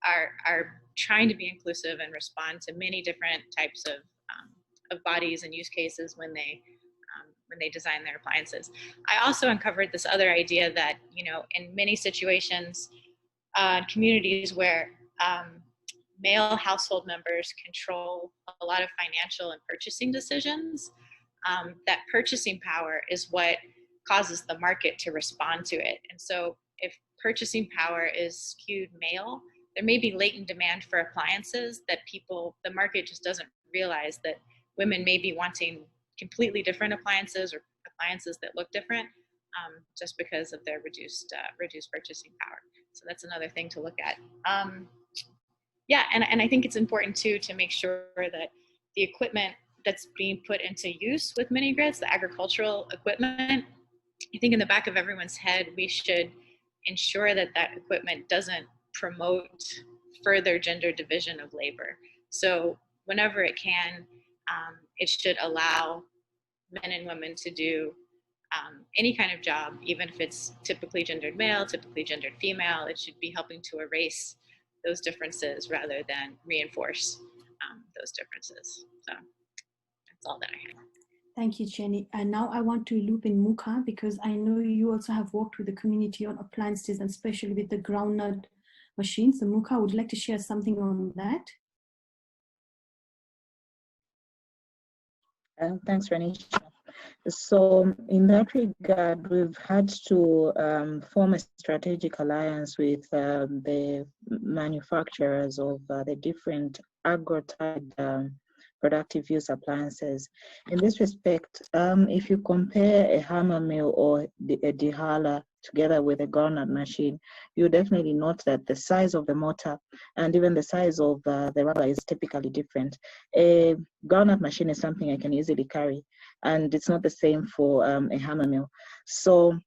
Speaker 3: are trying to be inclusive and respond to many different types of bodies and use cases when they design their appliances. I also uncovered this other idea that in many situations, communities where male household members control a lot of financial and purchasing decisions, that purchasing power is what causes the market to respond to it. And so if purchasing power is skewed male, there may be latent demand for appliances that the market just doesn't realize that women may be wanting completely different appliances, or appliances that look different, just because of their reduced purchasing power. So that's another thing to look at. Yeah, and I think it's important too to make sure that the equipment that's being put into use with mini grids, the agricultural equipment, I think in the back of everyone's head, we should ensure that that equipment doesn't promote further gender division of labor. So whenever it can, it should allow men and women to do any kind of job, even if it's typically gendered male, typically gendered female. It should be helping to erase those differences rather than reinforce those differences. So that's all that I have.
Speaker 1: Thank you, Jenny. And now I want to loop in Muka, because I know you also have worked with the community on appliances, and especially with the groundnut machines. So Muka, would you like to share something on that?
Speaker 5: Thanks, Renisha. So in that regard, we've had to form a strategic alliance with the manufacturers of the different agro-type productive use appliances. In this respect, if you compare a hammer mill or a dehala together with a groundnut machine, you definitely note that the size of the motor and even the size of the rubber is typically different. A groundnut machine is something I can easily carry, and it's not the same for a hammer mill. So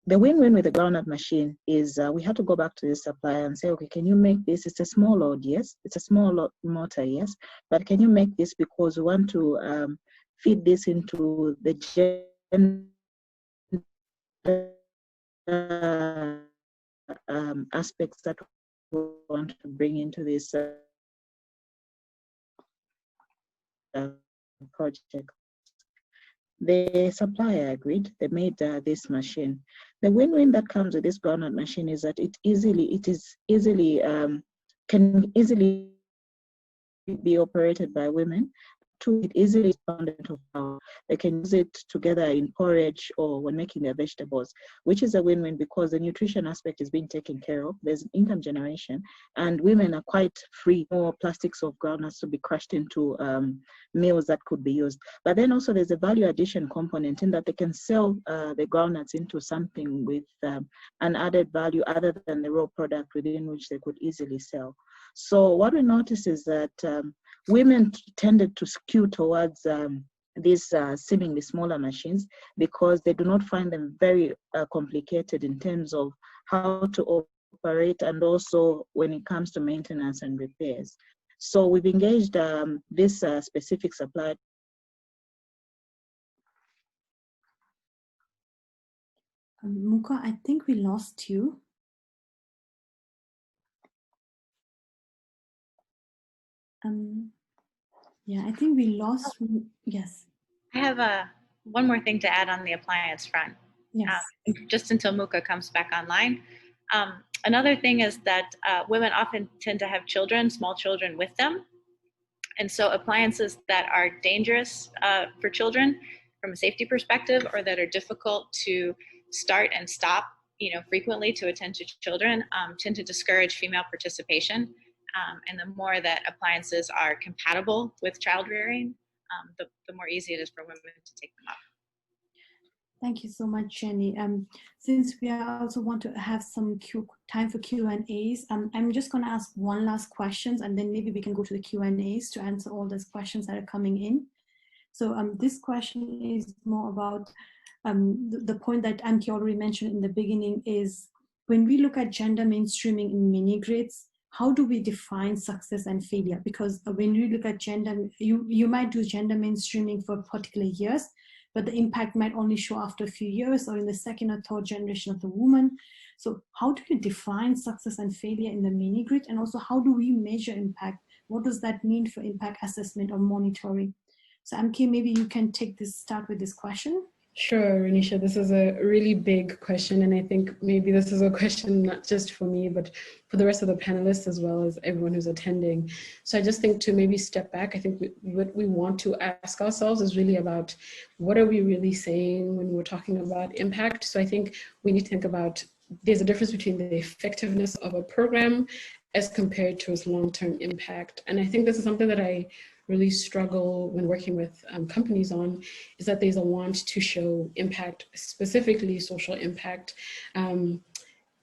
Speaker 5: the win-win with the groundnut machine is we had to go back to the supplier and say, okay, can you make this? It's a small load, yes. It's a small motor, yes. But can you make this, because we want to feed this into the aspects that we want to bring into this project. The supplier agreed. They made this machine. The win-win that comes with this groundnut machine is that can easily be operated by women. It easily expanded to power. They can use it together in porridge or when making their vegetables, which is a win-win because the nutrition aspect is being taken care of. There's income generation, and women are quite free. More plastics of groundnuts to be crushed into meals that could be used. But then also there's a value addition component in that they can sell the groundnuts into something with an added value other than the raw product within which they could easily sell. So what we notice is that women tended to skew towards these seemingly smaller machines because they do not find them very complicated in terms of how to operate and also when it comes to maintenance and repairs. So we've engaged this specific supplier.
Speaker 1: Muka, I think we lost you. Yeah, I think we lost. Yes.
Speaker 3: I have one more thing to add on the appliance front.
Speaker 1: Yes.
Speaker 3: Just until Muka comes back online. Another thing is that women often tend to have children, small children with them. And so appliances that are dangerous for children from a safety perspective, or that are difficult to start and stop, frequently to attend to children, tend to discourage female participation. And the more that appliances are compatible with child rearing, the more easy it is for women to take them up.
Speaker 1: Thank you so much, Jenny. Since we also want to have some time for Q&As, I'm just going to ask one last question, and then maybe we can go to the Q&As to answer all those questions that are coming in. So this question is more about the point that Amki already mentioned in the beginning is, when we look at gender mainstreaming in mini grids, how do we define success and failure? Because when we look at gender, you might do gender mainstreaming for particular years, but the impact might only show after a few years or in the second or third generation of the woman. So how do you define success and failure in the mini grid? And also, how do we measure impact? What does that mean for impact assessment or monitoring? So Amki, maybe you can start with this question.
Speaker 2: Sure, Renisha, this is a really big question, and I think maybe this is a question not just for me, but for the rest of the panelists as well as everyone who's attending. So I just think to maybe step back, I think what we want to ask ourselves is really about, what are we really saying when we're talking about impact? So I think we need to think about, there's a difference between the effectiveness of a program as compared to its long-term impact. And I think this is something that I really struggle when working with companies on, is that there's a want to show impact, specifically social impact. And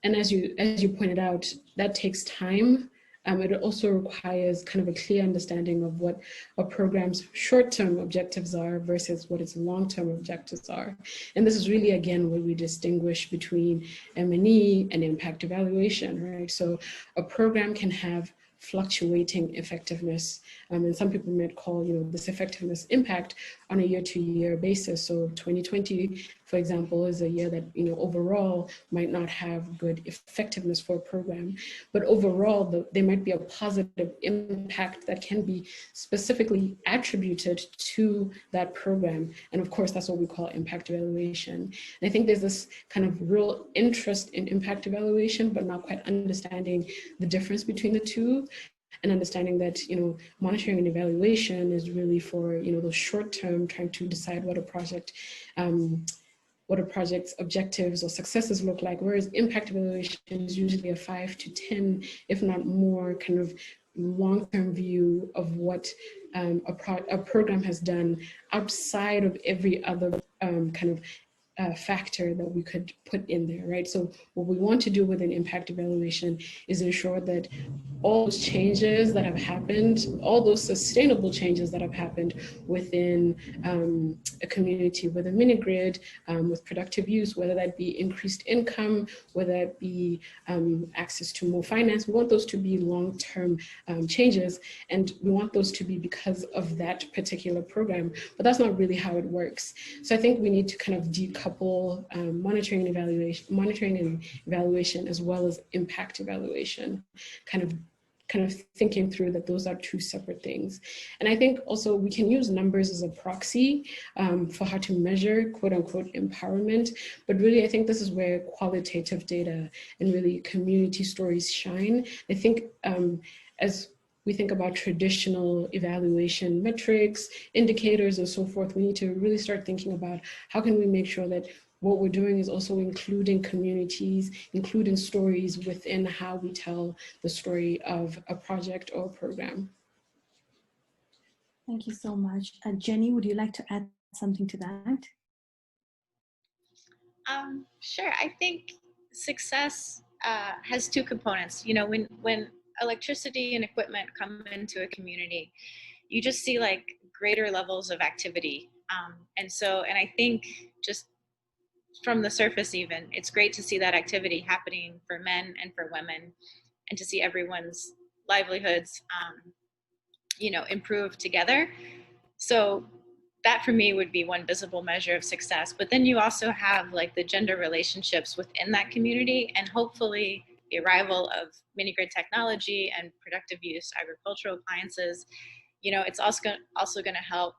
Speaker 2: as you pointed out, that takes time. It also requires kind of a clear understanding of what a program's short-term objectives are versus what its long-term objectives are. And this is really, again, where we distinguish between M&E and impact evaluation, right? So a program can have fluctuating effectiveness, and some people might call this effectiveness impact on a year-to-year basis. So 2020, for example, is a year that overall might not have good effectiveness for a program, but overall there might be a positive impact that can be specifically attributed to that program. And of course, that's what we call impact evaluation. And I think there's this kind of real interest in impact evaluation, but not quite understanding the difference between the two, and understanding that monitoring and evaluation is really for those short term, trying to decide what a project's objectives or successes look like, whereas impact evaluation is usually a 5 to 10, if not more, kind of long-term view of what a program has done outside of every other kind of factor that we could put in there, right? So what we want to do with an impact evaluation is ensure that all those changes that have happened, all those sustainable changes that have happened within a community with a mini grid, with productive use, whether that be increased income, whether that be access to more finance, we want those to be long-term changes, and we want those to be because of that particular program, but that's not really how it works. So I think we need to kind of decouple monitoring and evaluation as well as impact evaluation, kind of thinking through that those are two separate things. And I think also we can use numbers as a proxy for how to measure quote unquote empowerment, but really I think this is where qualitative data and really community stories shine. I think as we think about traditional evaluation metrics, indicators, and so forth, we need to really start thinking about how can we make sure that what we're doing is also including communities, including stories within how we tell the story of a project or a program.
Speaker 1: Thank you so much. Jenny, would you like to add something to that?
Speaker 3: Sure. I think success has two components. When electricity and equipment come into a community, you just see like greater levels of activity. And I think just from the surface even, it's great to see that activity happening for men and for women, and to see everyone's livelihoods, improve together. So that for me would be one visible measure of success. But then you also have like the gender relationships within that community, and hopefully the arrival of mini-grid technology and productive use agricultural appliances, you know, it's also going to help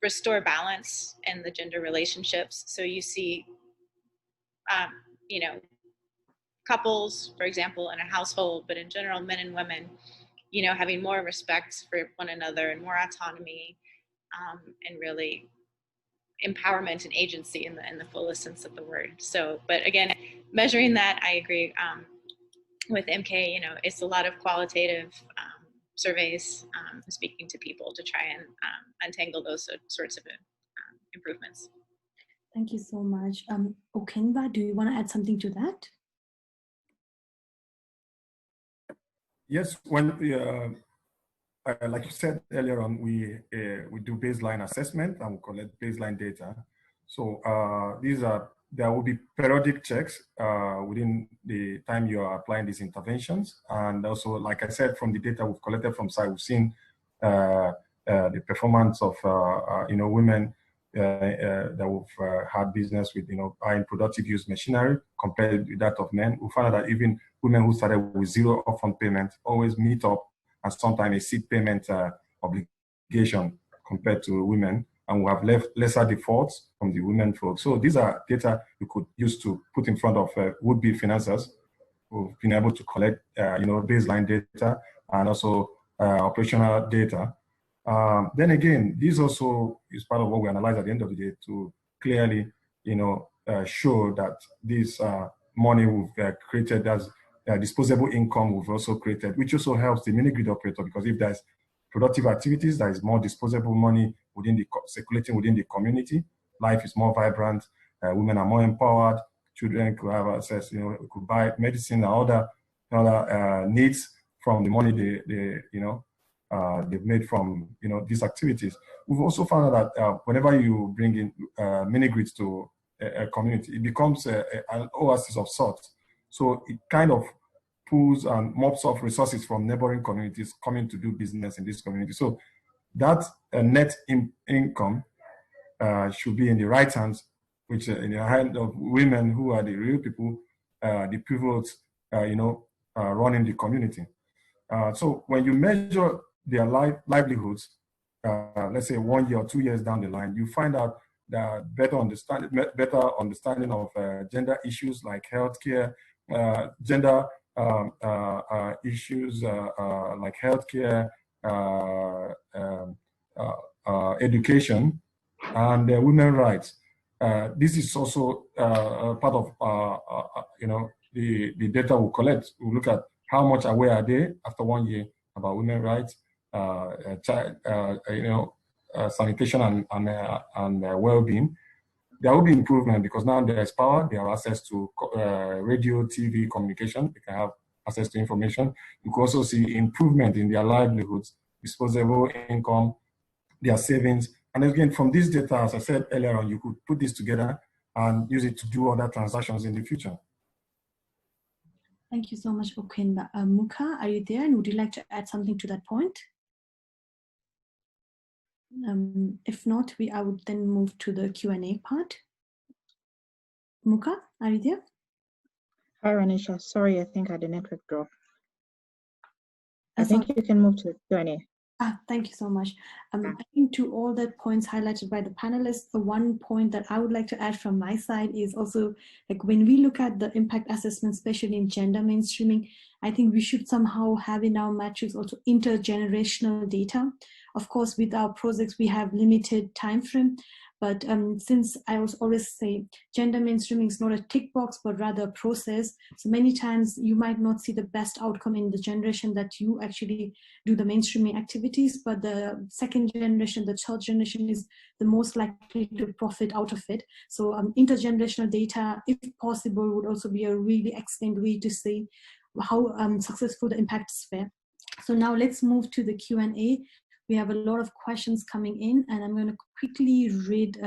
Speaker 3: restore balance in the gender relationships. So you see, you know, couples, for example, in a household, but in general, men and women, you know, having more respect for one another and more autonomy, and really empowerment and agency in the fullest sense of the word. So, but again, measuring that, I agree with MK, you know, it's a lot of qualitative surveys, speaking to people to try and untangle those sorts of improvements.
Speaker 1: Thank you so much. Okenba, do you want to add something to that?
Speaker 4: Yes, when like you said earlier on, we do baseline assessment and we collect baseline data. So there will be periodic checks within the time you are applying these interventions. And also, like I said, from the data we've collected from site, we've seen the performance of you know, women that we've had business with, you know, high productive use machinery compared with that of men. We found that even women who started with zero upfront payment always meet up and sometimes a seed payment obligation compared to women, and we have lesser defaults from the women folks. So these are data you could use to put in front of would-be financiers who've been able to collect, you know, baseline data and also operational data. Then again, this also is part of what we analyze at the end of the day to clearly, you know, show that this money we've created as disposable income we've also created, which also helps the mini-grid operator, because if there's productive activities, there is more disposable money within the circulating within the community. Life is more vibrant. Women are more empowered. Children could have access. You know, could buy medicine and other needs from the money they you know they've made from, you know, these activities. We've also found out that whenever you bring in mini-grids to a community, it becomes an oasis of sorts. So it kind of pulls and mops off resources from neighboring communities coming to do business in this community. So that net income should be in the right hands, which in the hand of women who are the real people, the pivots, you know, running the community. So when you measure their livelihoods, let's say 1 year or 2 years down the line, you find out that better understanding of gender issues like healthcare, gender issues like healthcare, education, and women's rights. This is also part of you know, the data we collect. We look at how much aware are they after 1 year about women's rights, you know, sanitation and well-being. There will be improvement because now there is power. They have access to radio, TV, communication. They can have access to information. You can also see improvement in their livelihoods, disposable income, their savings. And again, from this data, as I said earlier on, you could put this together and use it to do other transactions in the future.
Speaker 1: Thank you so much, Okenba. Muka, are you there? And would you like to add something to that point? If not, I would then move to the Q&A part. Muka, are you there?
Speaker 5: Hi, Ranisha. Sorry, I think I had a network drop. I think you can move to the Q&A.
Speaker 1: Thank you so much. I think to all the points highlighted by the panelists, the one point that I would like to add from my side is also, like, when we look at the impact assessment, especially in gender mainstreaming, I think we should somehow have in our matrix also intergenerational data. Of course, with our projects, we have limited time frame, but since I always say gender mainstreaming is not a tick box, but rather a process. So many times you might not see the best outcome in the generation that you actually do the mainstreaming activities, but the second generation, the third generation is the most likely to profit out of it. So intergenerational data, if possible, would also be a really excellent way to see how successful the impacts were. So now let's move to the Q&A. We have a lot of questions coming in, and I'm going to quickly read.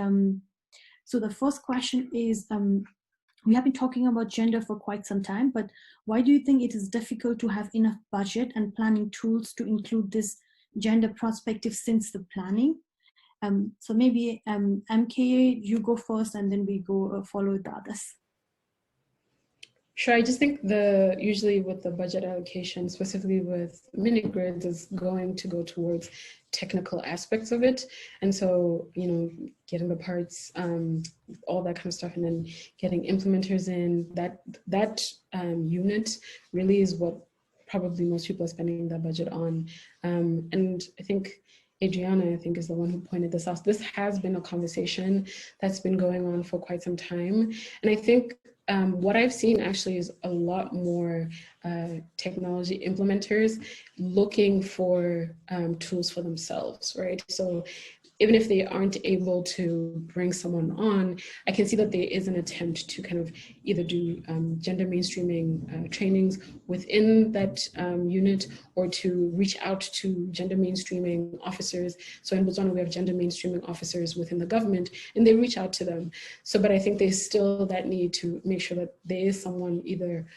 Speaker 1: So the first question is, we have been talking about gender for quite some time, but why do you think it is difficult to have enough budget and planning tools to include this gender perspective since the planning? So maybe MK, you go first, and then we go follow the others.
Speaker 2: Sure, I just think usually with the budget allocation, specifically with mini grids, is going to go towards technical aspects of it. And so, getting the parts, all that kind of stuff, and then getting implementers in, that unit really is what probably most people are spending their budget on. And I think Adriana, is the one who pointed this out. This has been a conversation that's been going on for quite some time. And I think what I've seen actually is a lot more technology implementers looking for tools for themselves, right? So even if they aren't able to bring someone on, I can see that there is an attempt to kind of either do gender mainstreaming trainings within that unit, or to reach out to gender mainstreaming officers. So in Botswana, we have gender mainstreaming officers within the government, and they reach out to them. So, but I think there's still that need to make sure that there is someone either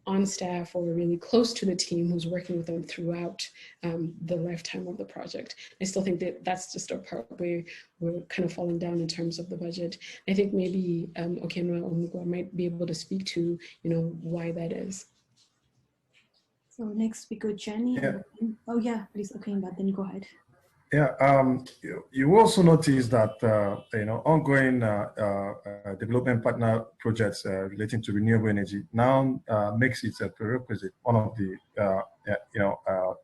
Speaker 2: on staff or really close to the team who's working with them throughout the lifetime of the project. I still think that that's just a part where we're kind of falling down in terms of the budget. I think maybe Okenwa Omugwa might be able to speak to, why that is.
Speaker 1: So next we go Jenny.
Speaker 4: Yeah.
Speaker 1: Oh yeah, please, okay, but then you go ahead.
Speaker 4: Yeah, you also notice that ongoing development partner projects relating to renewable energy now makes it a prerequisite, one of the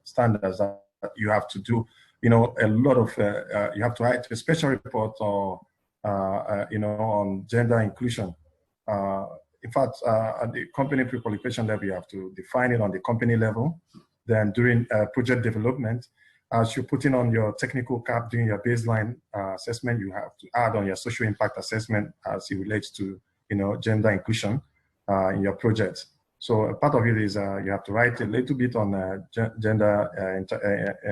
Speaker 4: standards that you have to do. A lot of you have to write a special report or on gender inclusion. In fact, at the company pre-qualification level, you have to define it on the company level. Then during project development, as you're putting on your technical cap during your baseline assessment, you have to add on your social impact assessment as it relates to gender inclusion in your project. So a part of it is you have to write a little bit on gender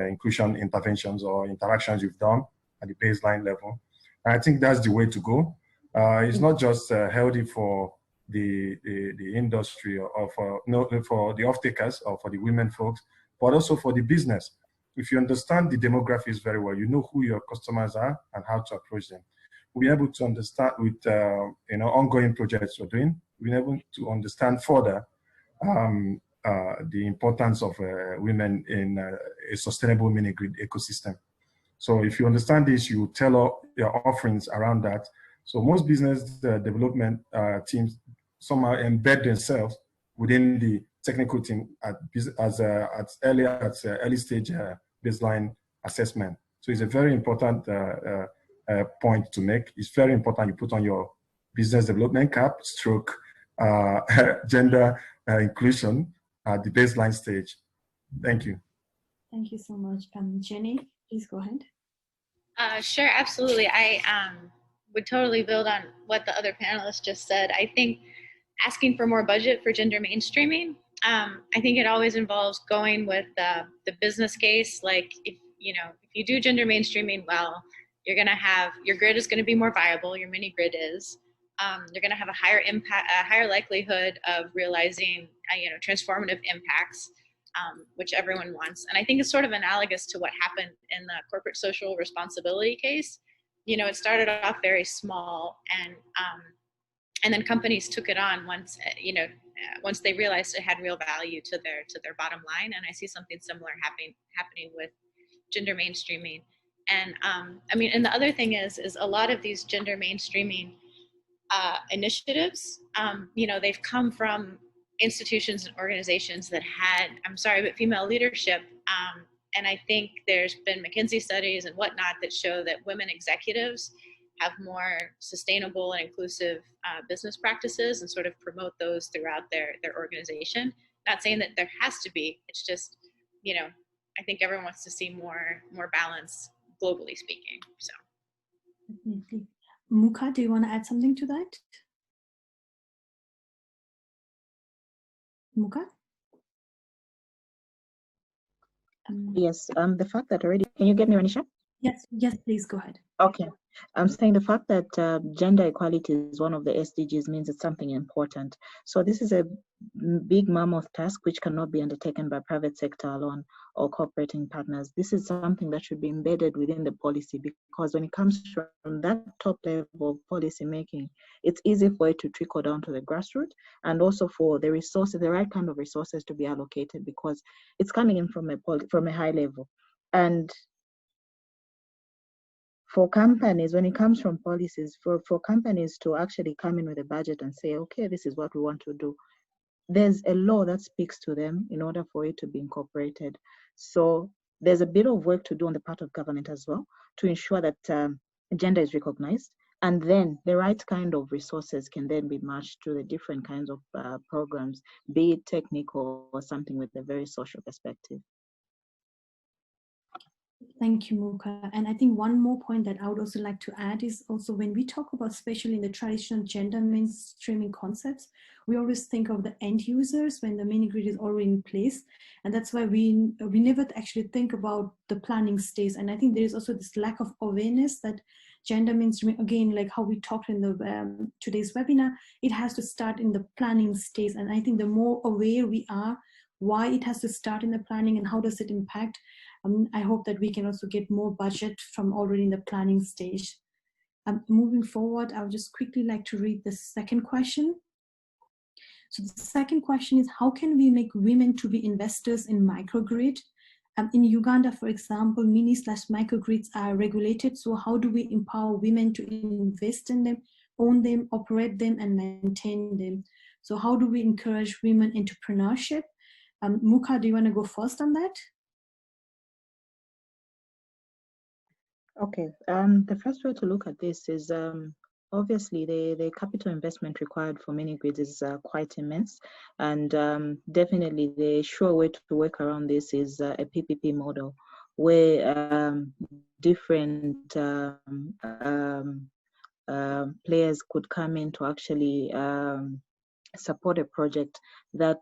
Speaker 4: inclusion interventions or interactions you've done at the baseline level. And I think that's the way to go. It's not just healthy for the industry or for the off-takers or for the women folks, but also for the business. If you understand the demographics very well, you know who your customers are and how to approach them. We'll be able to understand with ongoing projects we're doing. We'll be able to understand further the importance of women in a sustainable mini-grid ecosystem. So if you understand this, you tailor your offerings around that. So most business development teams somehow embed themselves within the technical team at early stage baseline assessment. So it's a very important point to make. It's very important you put on your business development cap, stroke gender inclusion at the baseline stage. Thank you.
Speaker 1: Thank you so much. Jenny, please go ahead.
Speaker 3: Sure, absolutely. I would totally build on what the other panelists just said. I think asking for more budget for gender mainstreaming, I think it always involves going with the business case. Like if you do gender mainstreaming well, you're going to have, your grid is going to be more viable. Your mini grid is. You're going to have a higher impact, a higher likelihood of realizing, transformative impacts, which everyone wants. And I think it's sort of analogous to what happened in the corporate social responsibility case. It started off very small, and then companies took it on once they realized it had real value to their bottom line. And I see something similar happening with gender mainstreaming. And and the other thing is a lot of these gender mainstreaming initiatives, they've come from institutions and organizations that had, female leadership. And I think there's been McKinsey studies and whatnot that show that women executives have more sustainable and inclusive business practices and sort of promote those throughout their organization. Not saying that there has to be, it's just, I think everyone wants to see more balance globally speaking, so.
Speaker 1: Definitely. Muka, do you want to add something to that? Muka?
Speaker 5: Yes, the fact that already, can you get me, Anisha?
Speaker 1: Yes, please go ahead.
Speaker 5: Okay. I'm saying the fact that gender equality is one of the SDGs means it's something important. So this is a big mammoth task which cannot be undertaken by private sector alone or cooperating partners. This is something that should be embedded within the policy, because when it comes from that top level of policy making, it's easy for it to trickle down to the grassroots, and also for the resources, the right kind of resources to be allocated, because it's coming in from a high level. And for companies, when it comes from policies, for companies to actually come in with a budget and say, okay, this is what we want to do, there's a law that speaks to them in order for it to be incorporated. So there's a bit of work to do on the part of government as well to ensure that gender is recognized, and then the right kind of resources can then be matched to the different kinds of programs, be it technical or something with a very social perspective.
Speaker 1: Thank you, Muka. And I think one more point that I would also like to add is also when we talk about, especially in the traditional gender mainstreaming concepts, we always think of the end users when the mini grid is already in place. And that's why we never actually think about the planning stage. And I think there is also this lack of awareness that gender mainstreaming, again, like how we talked in the today's webinar, it has to start in the planning stage. And I think the more aware we are why it has to start in the planning and how does it impact, I hope that we can also get more budget from already in the planning stage. Moving forward, I would just quickly like to read the second question. So the second question is, how can we make women to be investors in microgrid? In Uganda, for example, mini/microgrids are regulated. So how do we empower women to invest in them, own them, operate them, and maintain them? So how do we encourage women entrepreneurship? Muka, do you want to go first on that?
Speaker 5: Okay, the first way to look at this is obviously the capital investment required for mini grids is quite immense, and definitely the sure way to work around this is a PPP model where different players could come in to actually support a project that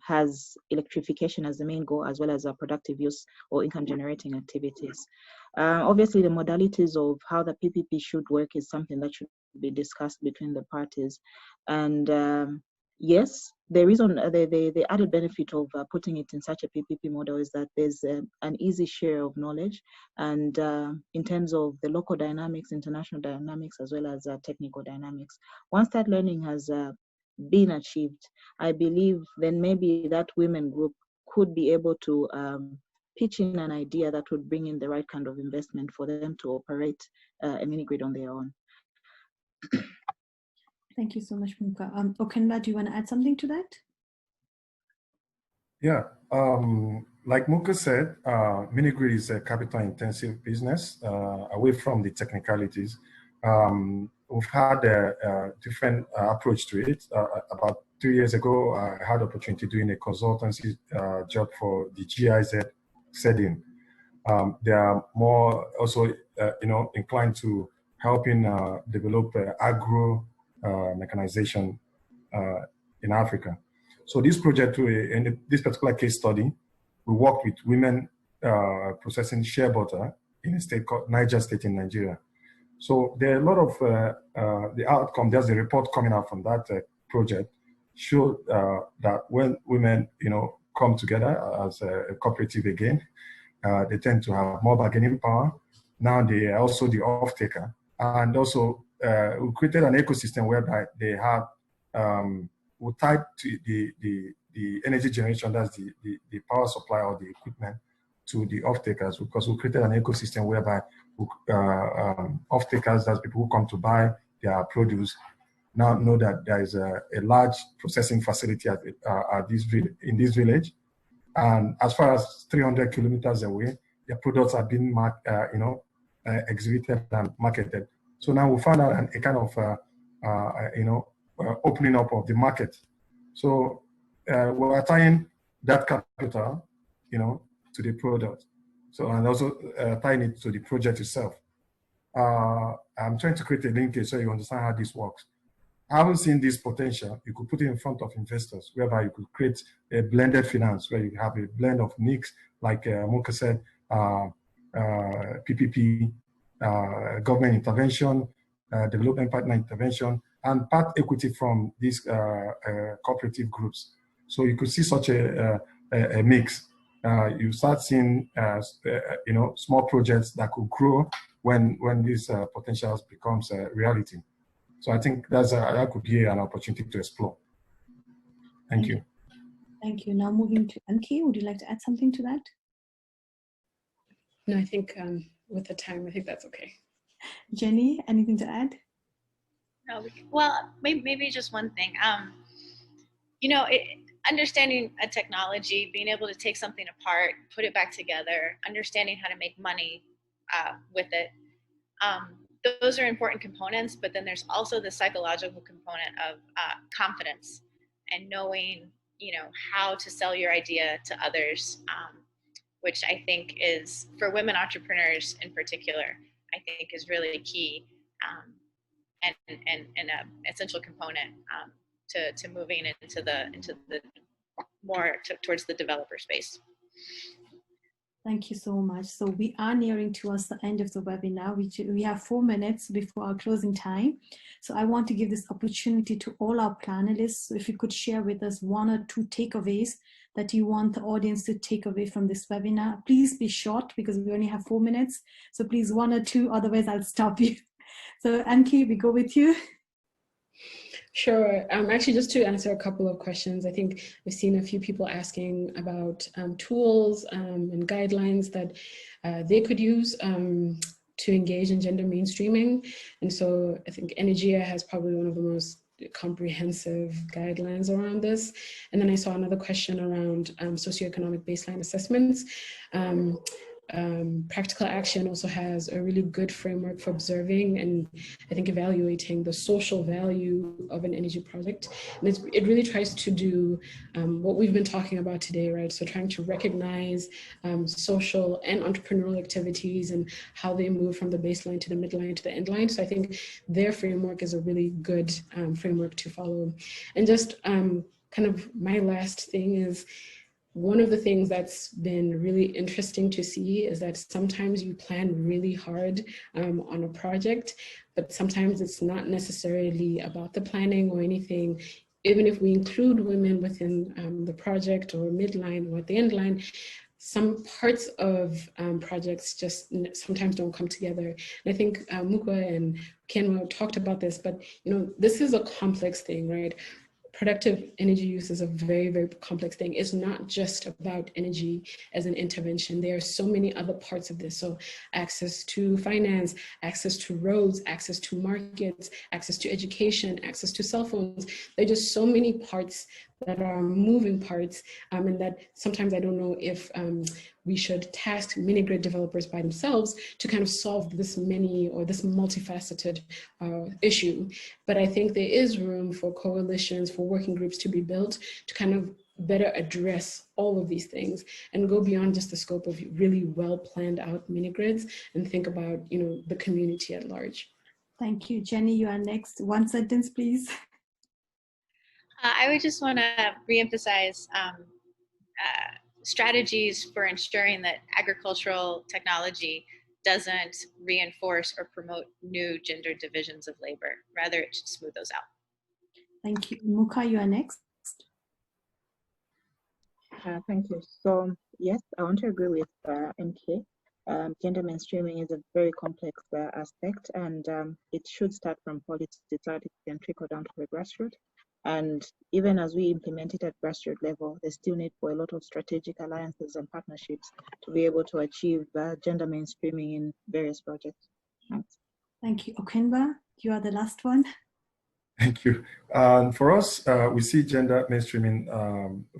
Speaker 5: has electrification as the main goal, as well as productive use or income generating activities. Obviously, the modalities of how the PPP should work is something that should be discussed between the parties. And yes, the reason, the added benefit of putting it in such a PPP model is that there's an easy share of knowledge, and in terms of the local dynamics, international dynamics, as well as technical dynamics. Once that learning has been achieved, I believe then maybe that women group could be able to pitch in an idea that would bring in the right kind of investment for them to operate a mini grid on their own.
Speaker 1: Thank you so much, Muka. Okenba, do you want to add something to that?
Speaker 4: Yeah, like Muka said, mini grid is a capital intensive business away from the technicalities. We've had a different approach to it. About 2 years ago, I had the opportunity doing a consultancy job for the GIZ setting. They are more also, inclined to helping develop agro mechanization in Africa. So this project, in this particular case study, we worked with women processing shea butter in a state called Niger State in Nigeria. So there are a lot of the outcome. There's a report coming out from that project showed that when women, come together as a cooperative again, they tend to have more bargaining power. Now they are also the off-taker, and also we created an ecosystem whereby they have we tied to the energy generation, that's the power supply or the equipment, to the off-takers, because we created an ecosystem whereby off-takers, that's people who come to buy their produce, now know that there is a large processing facility in this village. And as far as 300 kilometers away, their products are being exhibited and marketed. So now we found out a kind of, opening up of the market. So we're tying that capital, to the product. So, and also tying it to the project itself. I'm trying to create a linkage so you understand how this works. I haven't seen this potential. You could put it in front of investors, whereby you could create a blended finance, where you have a blend of mix, like Muka said, PPP, government intervention, development partner intervention, and part equity from these cooperative groups. So you could see such a mix. You start seeing, small projects that could grow when these potentials becomes a reality. So I think that could be an opportunity to explore. Thank you.
Speaker 1: Thank you. Now moving to Anki, would you like to add something to that?
Speaker 2: No, I think with the time, I think that's okay.
Speaker 1: Jenny, anything to add?
Speaker 3: No, well, maybe just one thing. Understanding a technology, being able to take something apart, put it back together, understanding how to make money with it. Those are important components, but then there's also the psychological component of confidence and knowing, how to sell your idea to others, which I think is, for women entrepreneurs in particular, I think is really key and an essential component to moving into the more towards the developer space.
Speaker 1: Thank you so much. So we are nearing towards the end of the webinar. We have 4 minutes before our closing time. So I want to give this opportunity to all our panelists. So if you could share with us 1 or 2 takeaways that you want the audience to take away from this webinar. Please be short because we only have 4 minutes. So please 1 or 2, otherwise I'll stop you. So Anki, we go with you.
Speaker 2: Sure. Actually, just to answer a couple of questions, I think we've seen a few people asking about tools and guidelines that they could use to engage in gender mainstreaming. And so I think Energia has probably one of the most comprehensive guidelines around this. And then I saw another question around socioeconomic baseline assessments. Practical Action also has a really good framework for observing and I think evaluating the social value of an energy project. And it really tries to do what we've been talking about today, right? So trying to recognize social and entrepreneurial activities and how they move from the baseline to the midline to the end line. So I think their framework is a really good framework to follow. And just kind of my last thing is, one of the things that's been really interesting to see is that sometimes you plan really hard on a project, but sometimes it's not necessarily about the planning or anything. Even if we include women within the project or midline or at the end line, some parts of projects just sometimes don't come together. And I think Mukwa and Kenwa talked about this, but this is a complex thing, right? Productive energy use is a very, very complex thing. It's not just about energy as an intervention. There are so many other parts of this. So access to finance, access to roads, access to markets, access to education, access to cell phones. There are just so many parts that are moving parts, and that sometimes I don't know if we should task mini-grid developers by themselves to kind of solve this many or this multifaceted issue. But I think there is room for coalitions, for working groups to be built to kind of better address all of these things and go beyond just the scope of really well planned out mini-grids and think about, the community at large.
Speaker 1: Thank you. Jenny, you are next. 1 sentence, please.
Speaker 3: I would just want to reemphasize strategies for ensuring that agricultural technology doesn't reinforce or promote new gender divisions of labor. Rather, it should smooth those out.
Speaker 1: Thank you. Muka, you are next.
Speaker 5: Thank you. So yes, I want to agree with MK. Gender mainstreaming is a very complex aspect, and it should start from policy so it can trickle down to the grassroots. And even as we implement it at grassroots level, there's still need for a lot of strategic alliances and partnerships to be able to achieve gender mainstreaming in various projects. Thanks.
Speaker 1: Thank you. Okenba, you are the last one.
Speaker 4: Thank you. For us, we see gender mainstreaming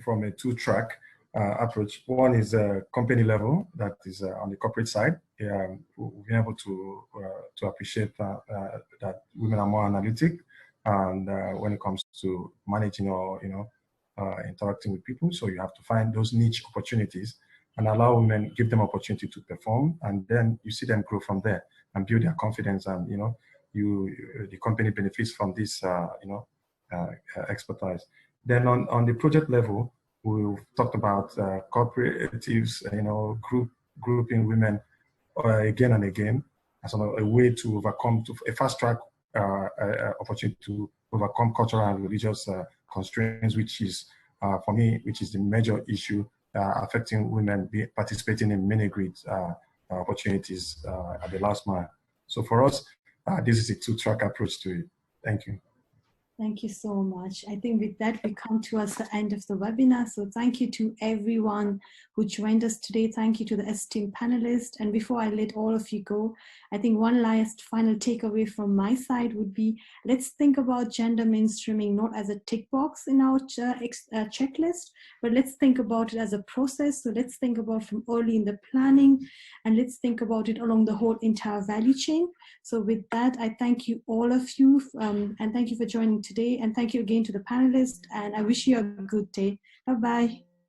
Speaker 4: from a 2-track approach. One is company level, that is on the corporate side. We've been able to appreciate that women are more analytic, and when it comes to managing or interacting with people, so you have to find those niche opportunities and allow women, give them opportunity to perform, and then you see them grow from there and build their confidence, and the company benefits from this expertise. Then on the project level, we've talked about cooperatives, grouping women again and again as a way to overcome, a fast track opportunity to overcome cultural and religious constraints, which is, for me, which is the major issue affecting women participating in mini grid opportunities at the last mile. So for us, this is a two-track approach to it. Thank you.
Speaker 1: Thank you so much. I think with that, we come towards the end of the webinar. So thank you to everyone who joined us today. Thank you to the esteemed panelists. And before I let all of you go, I think one last final takeaway from my side would be, let's think about gender mainstreaming not as a tick box in our checklist, but let's think about it as a process. So let's think about from early in the planning, and let's think about it along the whole entire value chain. So with that, I thank you all of you, and thank you for joining today, and thank you again to the panelists, and I wish you a good day. Bye-bye.